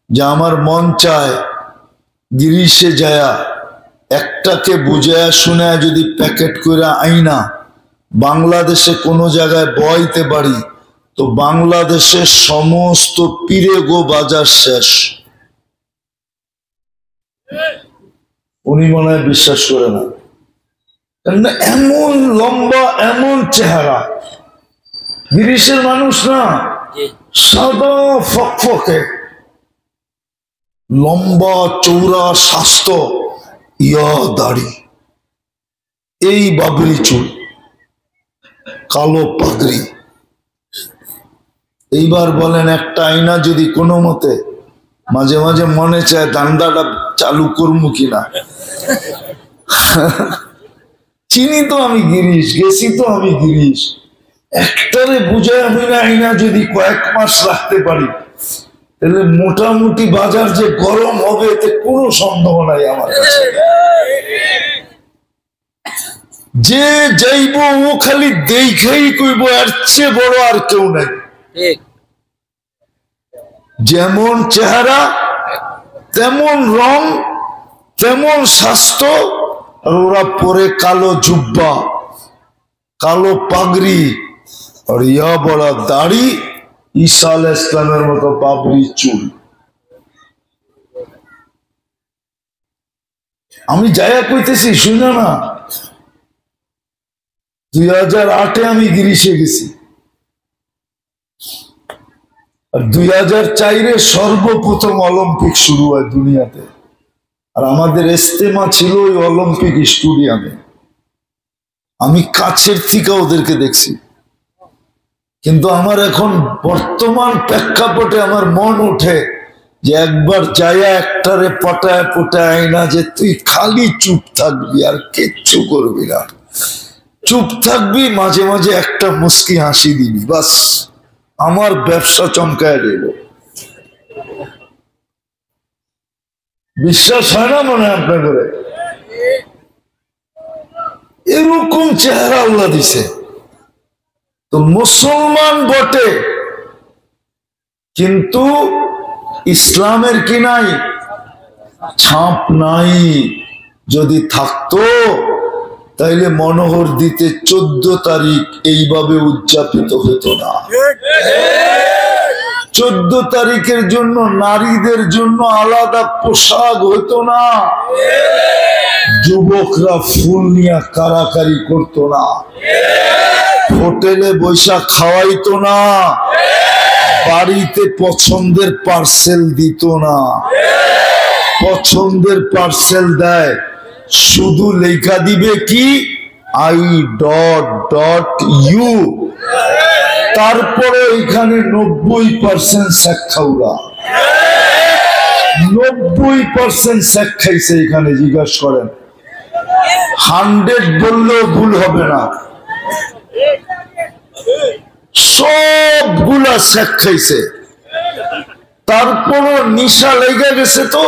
যে আমার মন চায় গ্রিসে যায়া একটাকে বুঝায়া শুনে যদি প্যাকেট করে আইনা বাংলাদেশে কোনো জায়গায় বইতে পারি তো বাংলাদেশের সমস্ত পীরে গো বাজার শেষ। উনি মনে হয় বিশ্বাস করে না। এমন লম্বা, এমন চেহারা, গ্রিসের মানুষ না, সাদা ফকফকে, লম্বা চৌড়া স্বাস্থ্য, ইয়া দাড়ি, এই বাবরি চুল, কালো পাগড়ি। এইবার বলেন একটা আইনা যদি কোনো মতে মাঝে মাঝে মনে চায় দান্দাটা চালু করবো কিনা। চিনি তো আমি গিরিশ, গেছি তো আমি গিরিশ, একটারে বুঝায় আমি না আইনা যদি কয়েক মাস রাখতে পারি তাহলে মোটামুটি বাজার যে গরম হবে এতে কোনো সন্দেহ নাই আমার কাছে। যে যাইব ও খালি দেখেই কইব আর চেয়ে বড় আর কেউ নাই। যেমন চেহারা তেমন রং তেমন স্বাস্থ্য, আর ওরা পরে কালো জুব্বা, কালো পাগড়ি, আর ইয়া বড় দাড়ি, ঈসা আলাইহিস সালামের মতো বাবরি চুল। আমি যাইয়া কইতেছি শুনো না, 2008-এ আমি গিরিশে গেছি, আর 2004-এ সর্বপ্রথম অলিম্পিক শুরু হয় দুনিয়াতে, আর আমাদের ইস্তেমা ছিল ওই অলিম্পিক স্টেডিয়ামে। আমি কাছের থেকে ওদেরকে দেখছি, কিন্তু আমার এখন বর্তমান প্রেক্ষাপটে আমার মন উঠে যে একবার যাইয়া একটারে পটায় পটায় না যে তুই খালি চুপ থাকবি আর কিচ্ছু করবি না, চুপ থাকবি, মাঝে মাঝে একটা মুস্কি হাসি দিবি, বাস আমার ব্যবসা চমকায় দেব। বিশ্বাস হয় না মনে হয় আপনার করে? এরকম চেহারা আল্লাহ দিছে। তো মুসলমান বটে, কিন্তু ইসলামের কি নাই? ছাপ নাই। যদি থাকতো তাইলে মনোহর দিতে 14 তারিখ এইভাবে উদযাপিত হতো না। 14 তারিখের জন্য নারীদের জন্য আলাদা পোশাক হতো না, যুবকরা ফুল নিয়ে কারাকারি করতো না, হোটেলে বৈশা খাওয়াইতো না, বাড়িতে পছন্দের পার্সেল দিত না। পছন্দের পার্সেল দেয়, শুধু লেখা দিবে কি I.U, তারপরে এখানে 90% শেখ খাওয়া, 90% শেখ খাইছে এখানে। জিজ্ঞাসা করেন, 100 বললেও ভুল হবে না, সবগুলা শেখ খাইছে। তারপরও নিশা লেগে গেছে, তো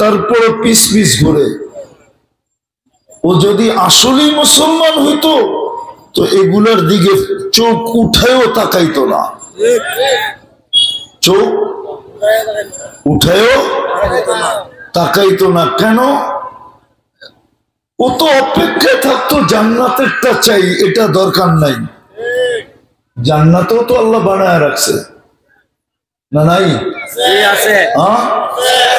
তারপরে পিস পিস ঘুরে। ও যদি আসলেই মুসলমান হইতো তো এগুলার দিকে চোখ উঠায়ও তাকাইতো না। চোখ উঠায়ও তাকাইতো না কেন? ও তো অপেক্ষায় থাকতো জান্নাতেরটা চাই, এটা দরকার নাই। জান্নাতেও তো আল্লাহ বানায় রাখছে না? নাই?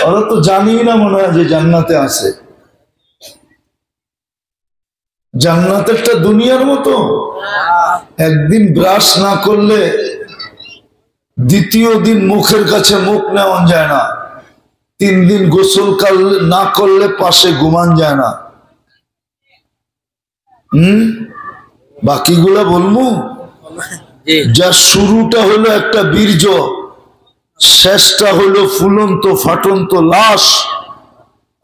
ওরা তো জানি না মনে হয় যে জান্নাতে আছে। জান্নাতেরটা দুনিয়ার মতো। একদিন ব্রাশ না করলে দ্বিতীয় দিন মুখের কাছে মুখ নেওয়া যায় না। 3 দিন গোসল না করলে পাশে ঘুমান যায় না। বাকিগুলা বলবো। যা শুরুটা হলো একটা বীর্য, শেষটা হলো ফুলন্ত ফাটন্ত লাশ,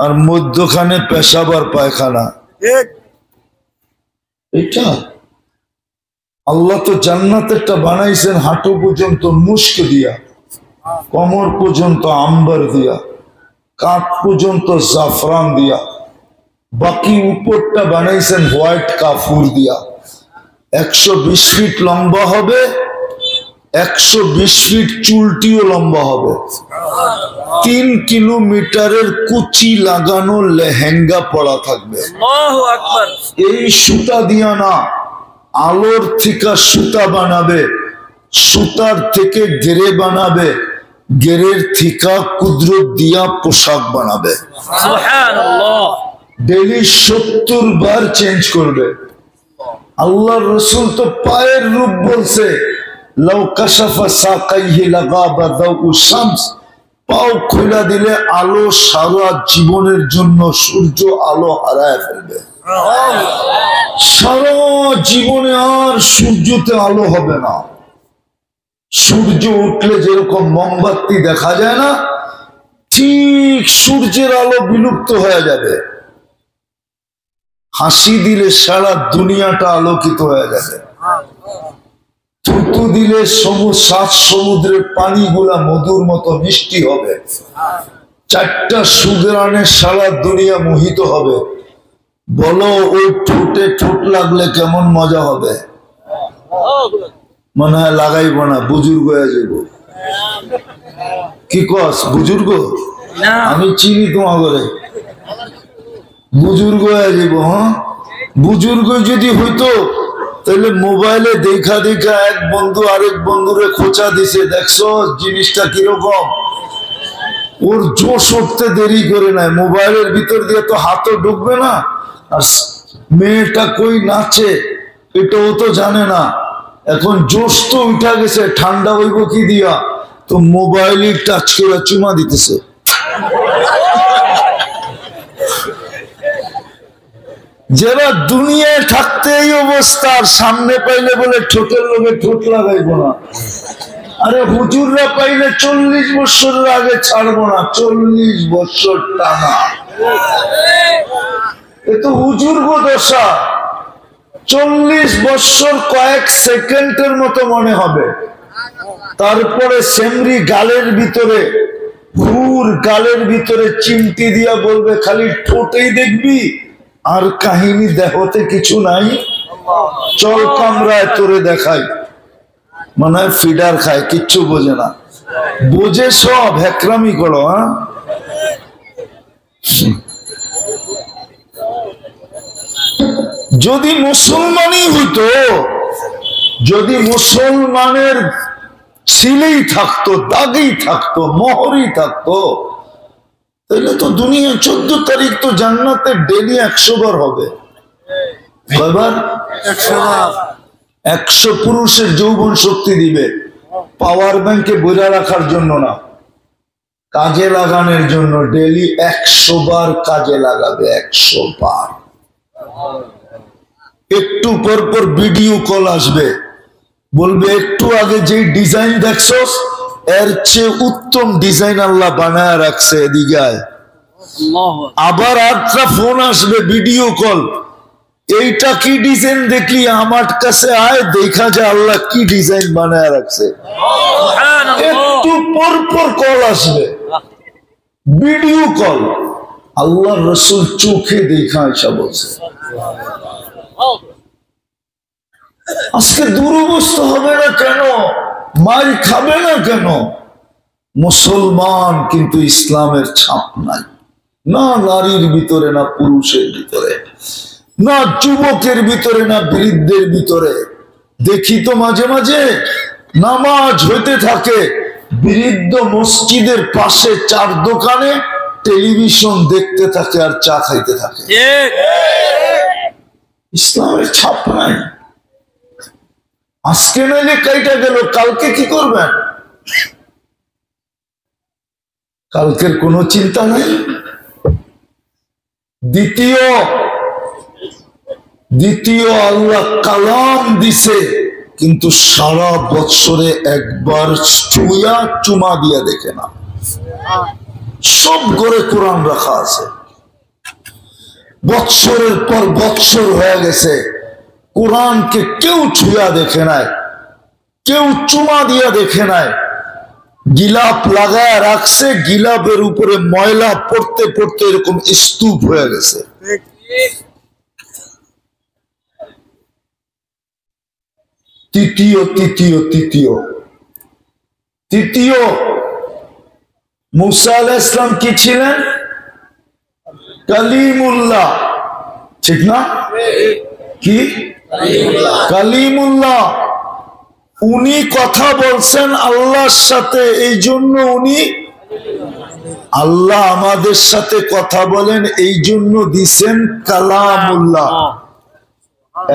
আর মধ্যখানে পেশাবার পায়খানা। এটা আল্লাহ তো জান্নাতেরটা বানাইছেন হাঁটু পর্যন্ত মুস্ক দিয়া, কোমর পর্যন্ত আম্বার দিয়া, কাঁধ পর্যন্ত জাফরান দিয়া, বাকি উপরটা বানাইছেন হোয়াইট কাফুর দিয়া। 120 ফিট লম্বা হবে, 120 ফিট চুলটিও লম্বা হবে। 3 কিলোমিটারের কুচি লাগানো লেহেঙ্গা পরা থাকবে। এই সুতা দিয়া না, আলোর থেকে সুতা বানাবে, সুতার থেকে গেরে বানাবে, গেরের থেকে কুদরত দিয়া পোশাক বানাবে। ডেলি 70 বার চেঞ্জ করবে। আল্লাহ রসুল তো পায়ের রূপ বলছে, লাউ কাশাফা সাকাইহি লাগাবা দাউ শামস, পাও খুলে দিলে আলো সারা জীবনের জন্য সূর্য আলো হারায় ফেলবে। সারা জীবনে আর সূর্যতে আলো হবে না। সূর্য উঠলে যেরকম মোমবাতি দেখা যায় না, ঠিক সূর্যের আলো বিলুপ্ত হয়ে যাবে। হাসি দিলে সারা দুনিয়াটা আলোকিত হয়ে যাবে। থুতু দিলে 7 সমুদ্রের পানিগুলা মধুর মতো মিষ্টি হবে। 4টা সুগ্রানে সারা দুনিয়া মোহিত হবে। বলো ওই ঠোঁটে ঠোঁট লাগলে কেমন মজা হবে? মনে হয় লাগাইব না, বুজুর্গ হয়ে যাব। কি কস বুজুর্গ? আমি চিনি তোমাকে, বুজুর্গ হয়ে যাব। হ্যাঁ, বুজুর্গ যদি হইতো তাহলে মোবাইলে দেখা দেখা এক বন্ধু আরেক বন্ধুরে খোঁচা দিছে, দেখছো জিনিসটা কিরকম। ওর জোশ উঠতে দেরি করে নাই, মোবাইলের ভিতর দিয়ে তো হাতও ঢুকবে না, আর মেয়েটা কই নাচে এটাও তো জানে না। এখন জোশ তো উঠা গেছে, ঠান্ডা হইব কি দিয়া, তো মোবাইলে টাচ করে চুমা দিতেছে। যারা দুনিয়ায় থাকতে এই অবস্থা, সামনে পাইলে বলে ঠোঁটের লোকে ঠোঁট লাগাইবো না। আরে হুজুররা পাইলে 40 বছরের আগে ছাড়বো না, 40 বছর টানা। এ তো হুজুর্গ দশা। 40 বছর কয়েক সেকেন্ডের মতো মনে হবে। তারপরে সেমরি গালের ভিতরে, হুর গালের ভিতরে চিমটি দিয়া বলবে খালি ঠোঁটেই দেখবি, আর কাহিনী দেহতে কিছু নাই। চল কামরায় তোরে দেখাই। মনে হয় ফিডার খায়, কিচ্ছু বোঝে না। বোঝে সব, হ্যাকরামি করো। হ্যাঁ, যদি মুসলমানই হইতো, যদি মুসলমানের ছিলেই থাকতো, দাগেই থাকতো, মোহরই থাকতো, তাহলে তো দুনিয়া 14 তারিখ তো জান্নাতে ডেলি 100 বার হবে। কয়বার? 100 বার। 100 পুরুষের যৌবন শক্তি দিবে, পাওয়ার ব্যাংকে বইরা রাখার জন্য না, কাজে লাগানোর জন্য। ডেলি 100 বার কাজে লাগাবে, 100 বার। একটু পর পর ভিডিও কল আসবে, বলবে একটু আগে যে ডিজাইন দেখছো এর চেয়ে উত্তম ডিজাইন আল্লাহ বানায় রাখছে, এদিকে আয়। আবার আরেকটা ফোন আসবে, ভিডিও কল, এইটা কি ডিজাইন দেখলি, আমার কাছে আয়, দেখা যায় আল্লাহ কি ডিজাইন বানায় রাখছে। একটু পর পর কল আসবে, ভিডিও কল। আল্লাহ রসুল চোখে দেখা এসা বলছে। আজকে দুরবস্থা হবে না কেন? মার খাবে না কেন? মুসলমান কিন্তু ইসলামের ছাপ নাই, না নারীর ভিতরে, না পুরুষের ভিতরে, না যুবকের ভিতরে, না বৃদ্ধের ভিতরে। দেখি তো মাঝে মাঝে নামাজ হইতে থাকে, বৃদ্ধ মসজিদের পাশে চার দোকানে টেলিভিশন দেখতে থাকে আর চা খাইতে থাকে। ইসলামের ছাপ নাই। আজকে নাইলে কাইটা গেল, কালকে কি করবেন? কালকের কোনো চিন্তা নাই। দ্বিতীয় আল্লাহ কালাম দিছে, কিন্তু সারা বৎসরে একবার ছুঁয়া চুমা দিয়া দেখে না। সব ঘরে কোরআন রাখা আছে, বৎসরের পর বৎসর হয়ে গেছে, কোরআনকে কেউ ছুঁয়া দেখে নাই, কেউ চুমা দিয়া দেখে নাই। গিলাপ লাগায় রাখছে, গিলাপের উপরে ময়লা পড়তে পড়তে এরকম স্তূপ হয়ে গেছে। তৃতীয় মুসা আলাইহিস সালাম কি ছিলেন? কালিমুল্লাহ, ঠিক না? কি কালিমুল্লাহ? উনি কথা বলছেন আল্লাহর সাথে, এই জন্য উনি আল্লাহ আমাদের সাথে কথা বলেন, এই জন্য দিছেন কালামুল্লাহ।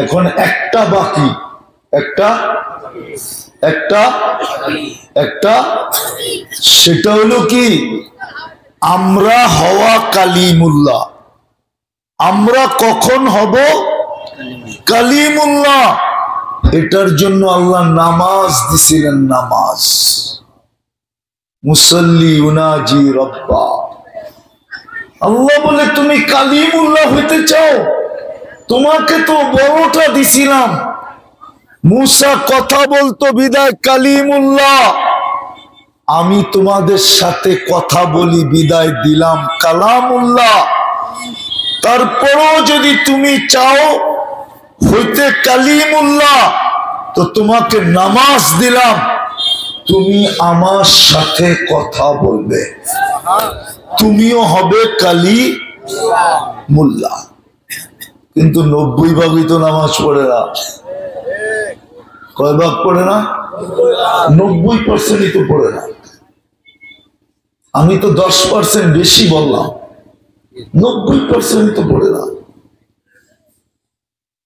এখন একটা বাকি, একটা সেটা হলো কি? আমরা হওয়া কালিমুল্লাহ। আমরা কখন হব কালিমুল্লাহ? এটার জন্য আল্লাহ নামাজ দিছিলেন। নামাজ, মুসল্লি উনাজি রব্বা। আল্লাহ বলে তুমি কালিমুল্লাহ হইতে চাও, তোমাকে তো বড়টা দিছিলাম। মুসা কথা বলতো বিদায় কালিমুল্লাহ, আমি তোমাদের সাথে কথা বলি বিদায় দিলাম কালামুল্লাহ। তারপরও যদি তুমি চাও হইতে কালিমুল্লাহ, তো তোমাকে নামাজ দিলাম, তুমি আমার সাথে কথা বলবে, তুমিও হবে কালিমুল্লাহ। কিন্তু 90 ভাগই তো নামাজ পড়ে না। কয় ভাগ পড়ে না? 90% তো পড়ে না। আমি তো 10% বেশি বললাম, 90% তো পড়ে না।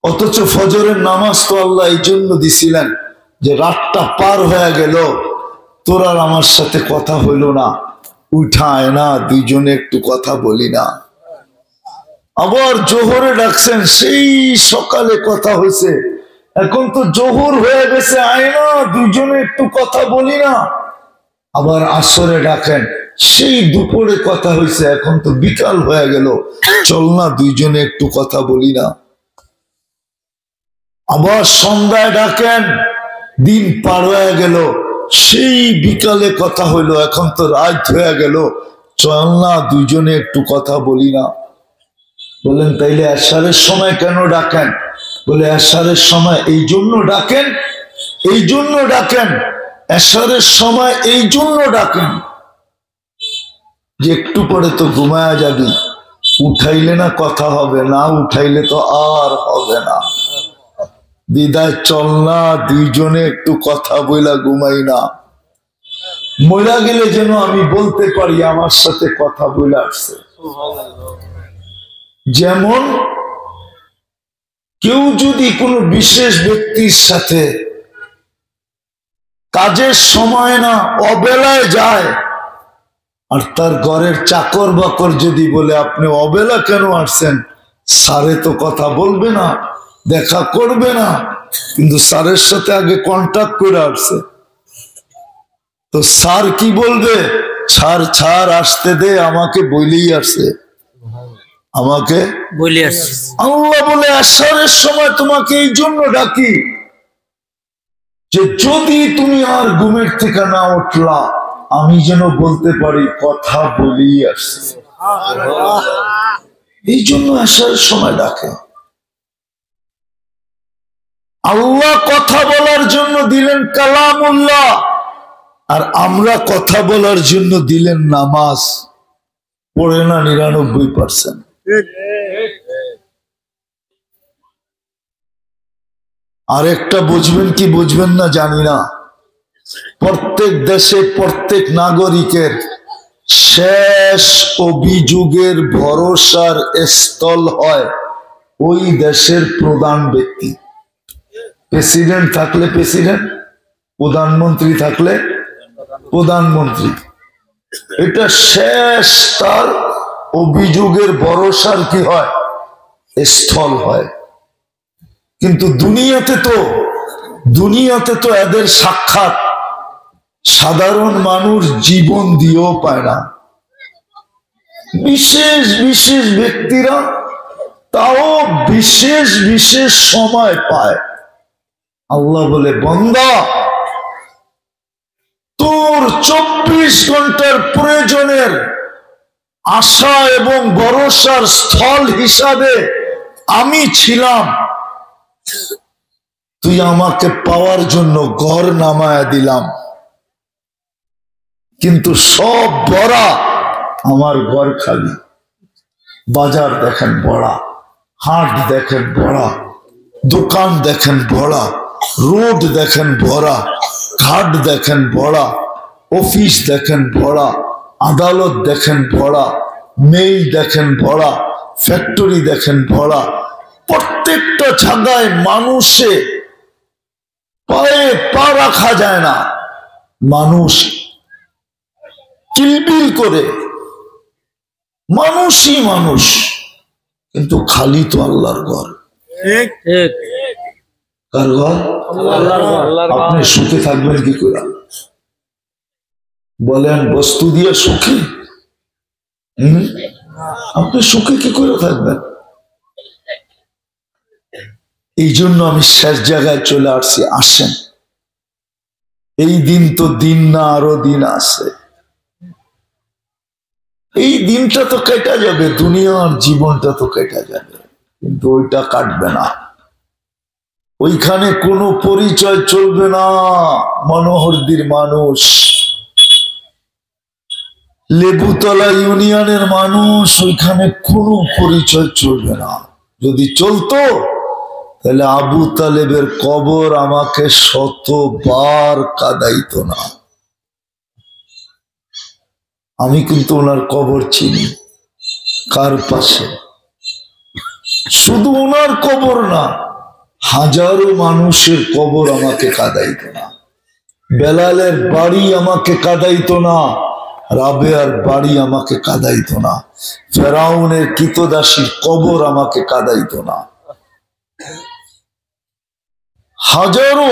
অথচ ফজরের নামাজ তো আল্লাহ এই জন্য দিছিলেন যে রাতটা পার হয়ে গেল, তোর আর আমার সাথে কথা হইল না, উঠায় না, দুইজনে একটু কথা বলি না। আবার জোহরে ডাকছেন, সেই সকালে কথা হয়েছে, এখন তো জোহর হয়ে গেছে, আয় না, দুইজনে একটু কথা বলি না। আবার আসরে ডাকেন, সেই দুপুরে কথা হয়েছে, এখন তো বিকাল হয়ে গেল, চল না দুইজনে একটু কথা বলি না। আবার সন্ধ্যায় ডাকেন, দিন পার হয়ে গেল, সেই বিকালে কথা হইলো, এখন তো রাত হয়ে গেল, চল না দুইজনে একটু কথা বলি না। বলেন তাইলে এশারের সময় কেন ডাকেন? বলে এশারের সময় এই জন্য ডাকেন, এশারের সময় এই জন্য ডাকেন যে একটু পরে তো ঘুমায়া যাবি, উঠাইলে না কথা হবে, না উঠাইলে তো আর হবে না। বিদায় চল না দুইজনে একটু কথা বইলা ঘুমাই না, মরা গেলে যেন আমি বলতে পারি আমার সাথে কথা বইলা আসছে। যেমন কেউ যদি কোনো বিশেষ ব্যক্তির সাথে কাজের সময় না অবেলায় যায়, আর তার ঘরের চাকর বাকর যদি বলে আপনি অবেলা কেন আসছেন, স্যারে তো কথা বলবে না, দেখা করবে না, কিন্তু স্যারের সাথে আগে কন্ট্যাক্ট করে আসছে, তো স্যার কি বলবে? ছাড় আসতে দে, আমাকে বইলেই আসছে, আমাকে বলে আসছে। আল্লাহ বলে আসরের সময় তোমাকে এই জন্য ডাকি যে যদি তুমি আর ঘুমের থেকে না উঠলা, আমি যেন বলতে পারি কথা বলেই আসছে। এই জন্য আসরের সময় ডাকে। আল্লাহ কথা বলার জন্য দিলেন কালামুল্লাহ, আর আমরা কথা বলার জন্য দিলেন নামাজ, পড়ে না 99%। আরেকটা বুঝবেন কি বুঝবেন না জানি না, প্রত্যেক দেশে প্রত্যেক নাগরিকের শেষ অভিযোগের ভরসার স্থল হয় ওই দেশের প্রধান ব্যক্তি। প্রেসিডেন্ট থাকলে প্রেসিডেন্ট, প্রধানমন্ত্রী থাকলে প্রধানমন্ত্রী, এটা শেষ তার অভিযোগের ভরসার কি হয়, স্থল হয়। কিন্তু দুনিয়াতে তো এদের সাক্ষাৎ সাধারণ মানুষ জীবন দিয়েও পায় না। বিশেষ বিশেষ ব্যক্তিরা তাও বিশেষ বিশেষ সময় পায়। আল্লাহ বলে, বান্দা তোর 24 ঘন্টার প্রয়োজনের আশা এবং ভরসার স্থল হিসাবে আমি ছিলাম, তুই আমাকে পাওয়ার জন্য ঘর নামায়া দিলাম, কিন্তু সব ভরা, আমার ঘর খালি। বাজার দেখেন ভরা, হাট দেখেন ভরা, দোকান দেখেন ভরা, রোড দেখেন ভরা, ঘাট দেখেন ভরা, অফিস দেখেন ভরা, আদালত দেখেন ভরা, মেইল দেখেন ভরা, ফ্যাক্টরি দেখেন ভরা। প্রত্যেকটা জায়গায় মানুষে পায়ে পা রাখা যায় না, মানুষ কিলবিল করে, মানুষই মানুষ, কিন্তু খালি তো আল্লাহর ঘর। কার ঘর? আপনি সুখে থাকবেন কি করে? বলেন বস্তু দিয়ে সুখী? আপনি সুখে কি করে থাকবেন? এই জন্য আমি শেষ জায়গায় চলে আসছি। আসেন, এই দিন তো দিন না, আরো দিন আছে। এই দিনটা তো কেটে যাবে, দুনিয়ার জীবনটা তো কেটে যাবে, কিন্তু ওইটা কাটবে না। ওইখানে কোনো পরিচয় চলবে না। মনোহরদীর মানুষ, লেবুতলা ইউনিয়নের মানুষ, ওইখানে কোনো পরিচয় চলবে না। যদি চলতো তাহলে আবু তালেবের কবর আমাকে 100বার কাঁদাইতো না। আমি কিন্তু ওনার কবর চিনি। কার পাশে? শুধু ওনার কবর না, হাজারো মানুষের কবর আমাকে কাঁদাইতো না। বেলালের বাড়ি আমাকে কাঁদাইতো না, রাবেয়ার বাড়ি আমাকে কাঁদাইতো না, ফেরাউনের কৃতদাসীর কবর আমাকে কাঁদাইতো না। হাজারো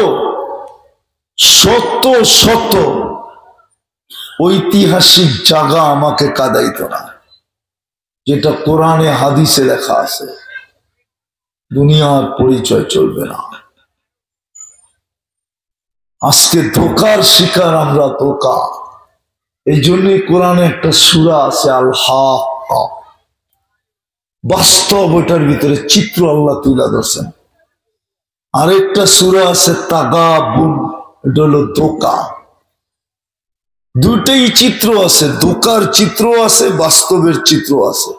শত শত ঐতিহাসিক জায়গা আমাকে কাঁদাইতো না, যেটা কোরআনে হাদিসে লেখা আছে। দুনিয়ার পরিচয় চলবে না। আজকে ধোকার শিকার আমরা, ধোকা। এই জন্যই কোরআনে একটা সূরা আছে আল হাক্কা, বাস্তব, ওইটার ভিতরে চিত্র আল্লাহ তুলে ধরছেন। আরেকটা সূরা আছে তাগাবুন, এটা হলো ধোকা। দুইটাই চিত্র আছে, ধোকার চিত্র আছে, বাস্তবের চিত্র আছে।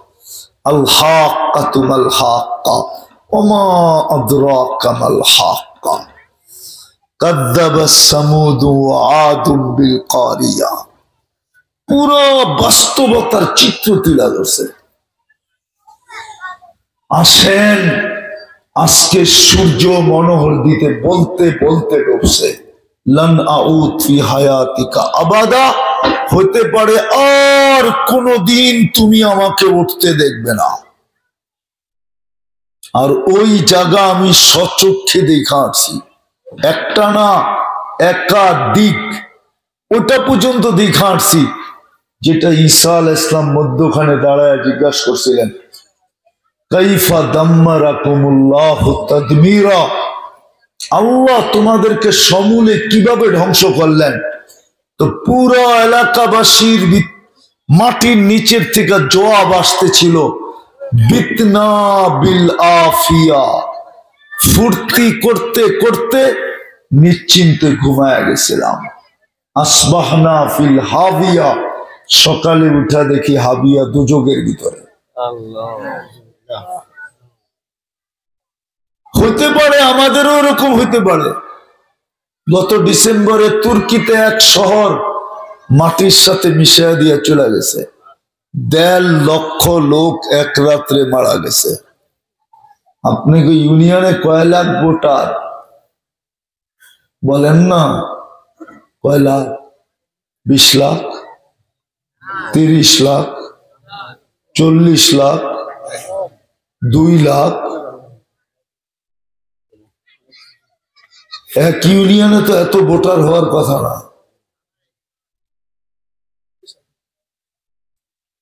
আল হাক্কাতু মাল হাক্কা ওমা আদরাকা মাল হাক্কা কাযযাবাস সামুদু ওয়া আদুম বিল কারিয়া। পুরো বাস্তবতার চিত্র তুলে ধরছে। আসেন, আজকে সূর্য মনোহর দিতে বলতে বলতে ডুবছে। লান আউদ ফি হায়াতিকা আবাদা, হতে পারে আর কোনদিন তুমি আমাকে উঠতে দেখবে না। আর ওই জায়গা আমি সচক্ষে দেখাচ্ছি, একটা না একাধিক, ওটা পর্যন্ত দেখাচ্ছি, যেটা ঈসা আলাইহিস সালাম মধ্যখানে দাঁড়ায় জিজ্ঞাসা করছিলেন, কাইফা দাম্মারাকুমুল্লাহু তাদমীরা, আল্লাহ তোমাদেরকে সমূলে কিভাবে ধ্বংস করলেন? তো পুরো এলাকাবাসীর মাটির নিচের থেকে জবাব আসতেছিল, বিতনা বিল আফিয়া, ফুর্তি করতে করতে নিশ্চিন্তে ঘুমায় গেছিলাম। আসবাহনা ফিল হাবিয়া, সকালে উঠা দেখি হাবিয়া দুযোগের ভিতরে। হতে পারে আমাদেরও ওরকম হতে পারে। গত ডিসেম্বরে তুর্কিতে এক শহর মাটির সাথে মিশিয়ে দিয়ে চলে গেছে, 1.5 লক্ষ লোক এক রাত্রে মারা গেছে। আপনি কি ইউনিয়নে কয় লাখ ভোটার বলেন না? কয় লাখ? 20 লাখ, 30 লাখ, 40 লাখ, 2 লাখ। এক ইউনিয়নে তো এত ভোটার হওয়ার কথা না।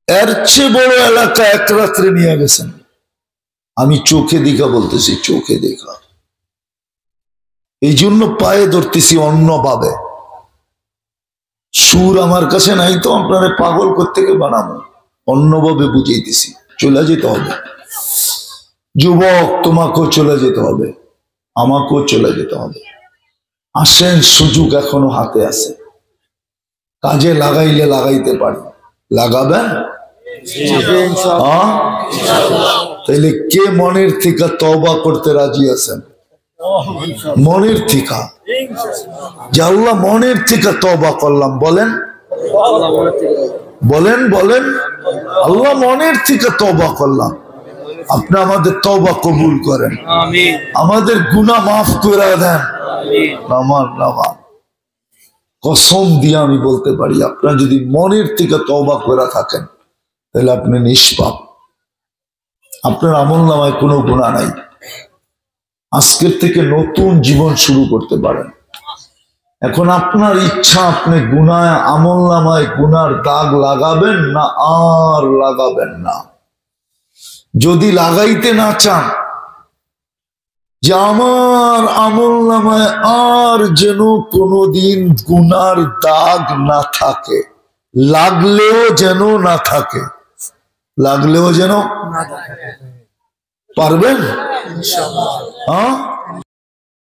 এর চেয়ে বড় এলাকা এক রাত্রে নিয়ে গেছেন। আমি চোখে দেখা বলতেছি, চোখে দেখা। এই জন্য পায়ে ধরতেছি অন্যভাবে। সুর আমার কাছে নাই তো আপনারা পাগল করতে বানাবো, অন্যভাবে বুঝাইতেছি। চলে যেতে হবে যুবক, তোমাকেও চলে যেতে হবে, আমাকেও চলে যেতে হবে। আসেন, সুযোগ এখনো হাতে আছে, কাজে লাগাইলে লাগাইতে পারি। লাগাবেন? তাইলে কে মনের থেকে তওবা করতে রাজি আছেন? মনের থেকে। যে আল্লাহ মনের থেকে তওবা করলাম, বলেন বলেন বলেন। আল্লাহ মনের থেকে তওবা করলাম, আপনি আমাদের তওবা কবুল করেন, আমাদের গুনাহ মাফ করে দেন। আমার নামান কসম দিয়ে আমি বলতে পারি, আপনারা যদি মনের থেকে তওবা করে থাকেন তাহলে আপনি নিষ্পাপ, আপনার আমলনামায় কোনো গুনাহ নাই। আজকের থেকে নতুন জীবন শুরু করতে পারেন। এখন আপনার ইচ্ছা, আপনি গুনাহ আমলনামায় গুনার দাগ লাগাবেন না আর লাগাবেন না। যদি লাগাইতে না চান যে আমার আমলনামায় আর যেন কোনোদিন গুনার দাগ না থাকে, লাগলেও যেন না থাকে, লাগলেও যেন না থাকে, পারবেন? হ্যাঁ।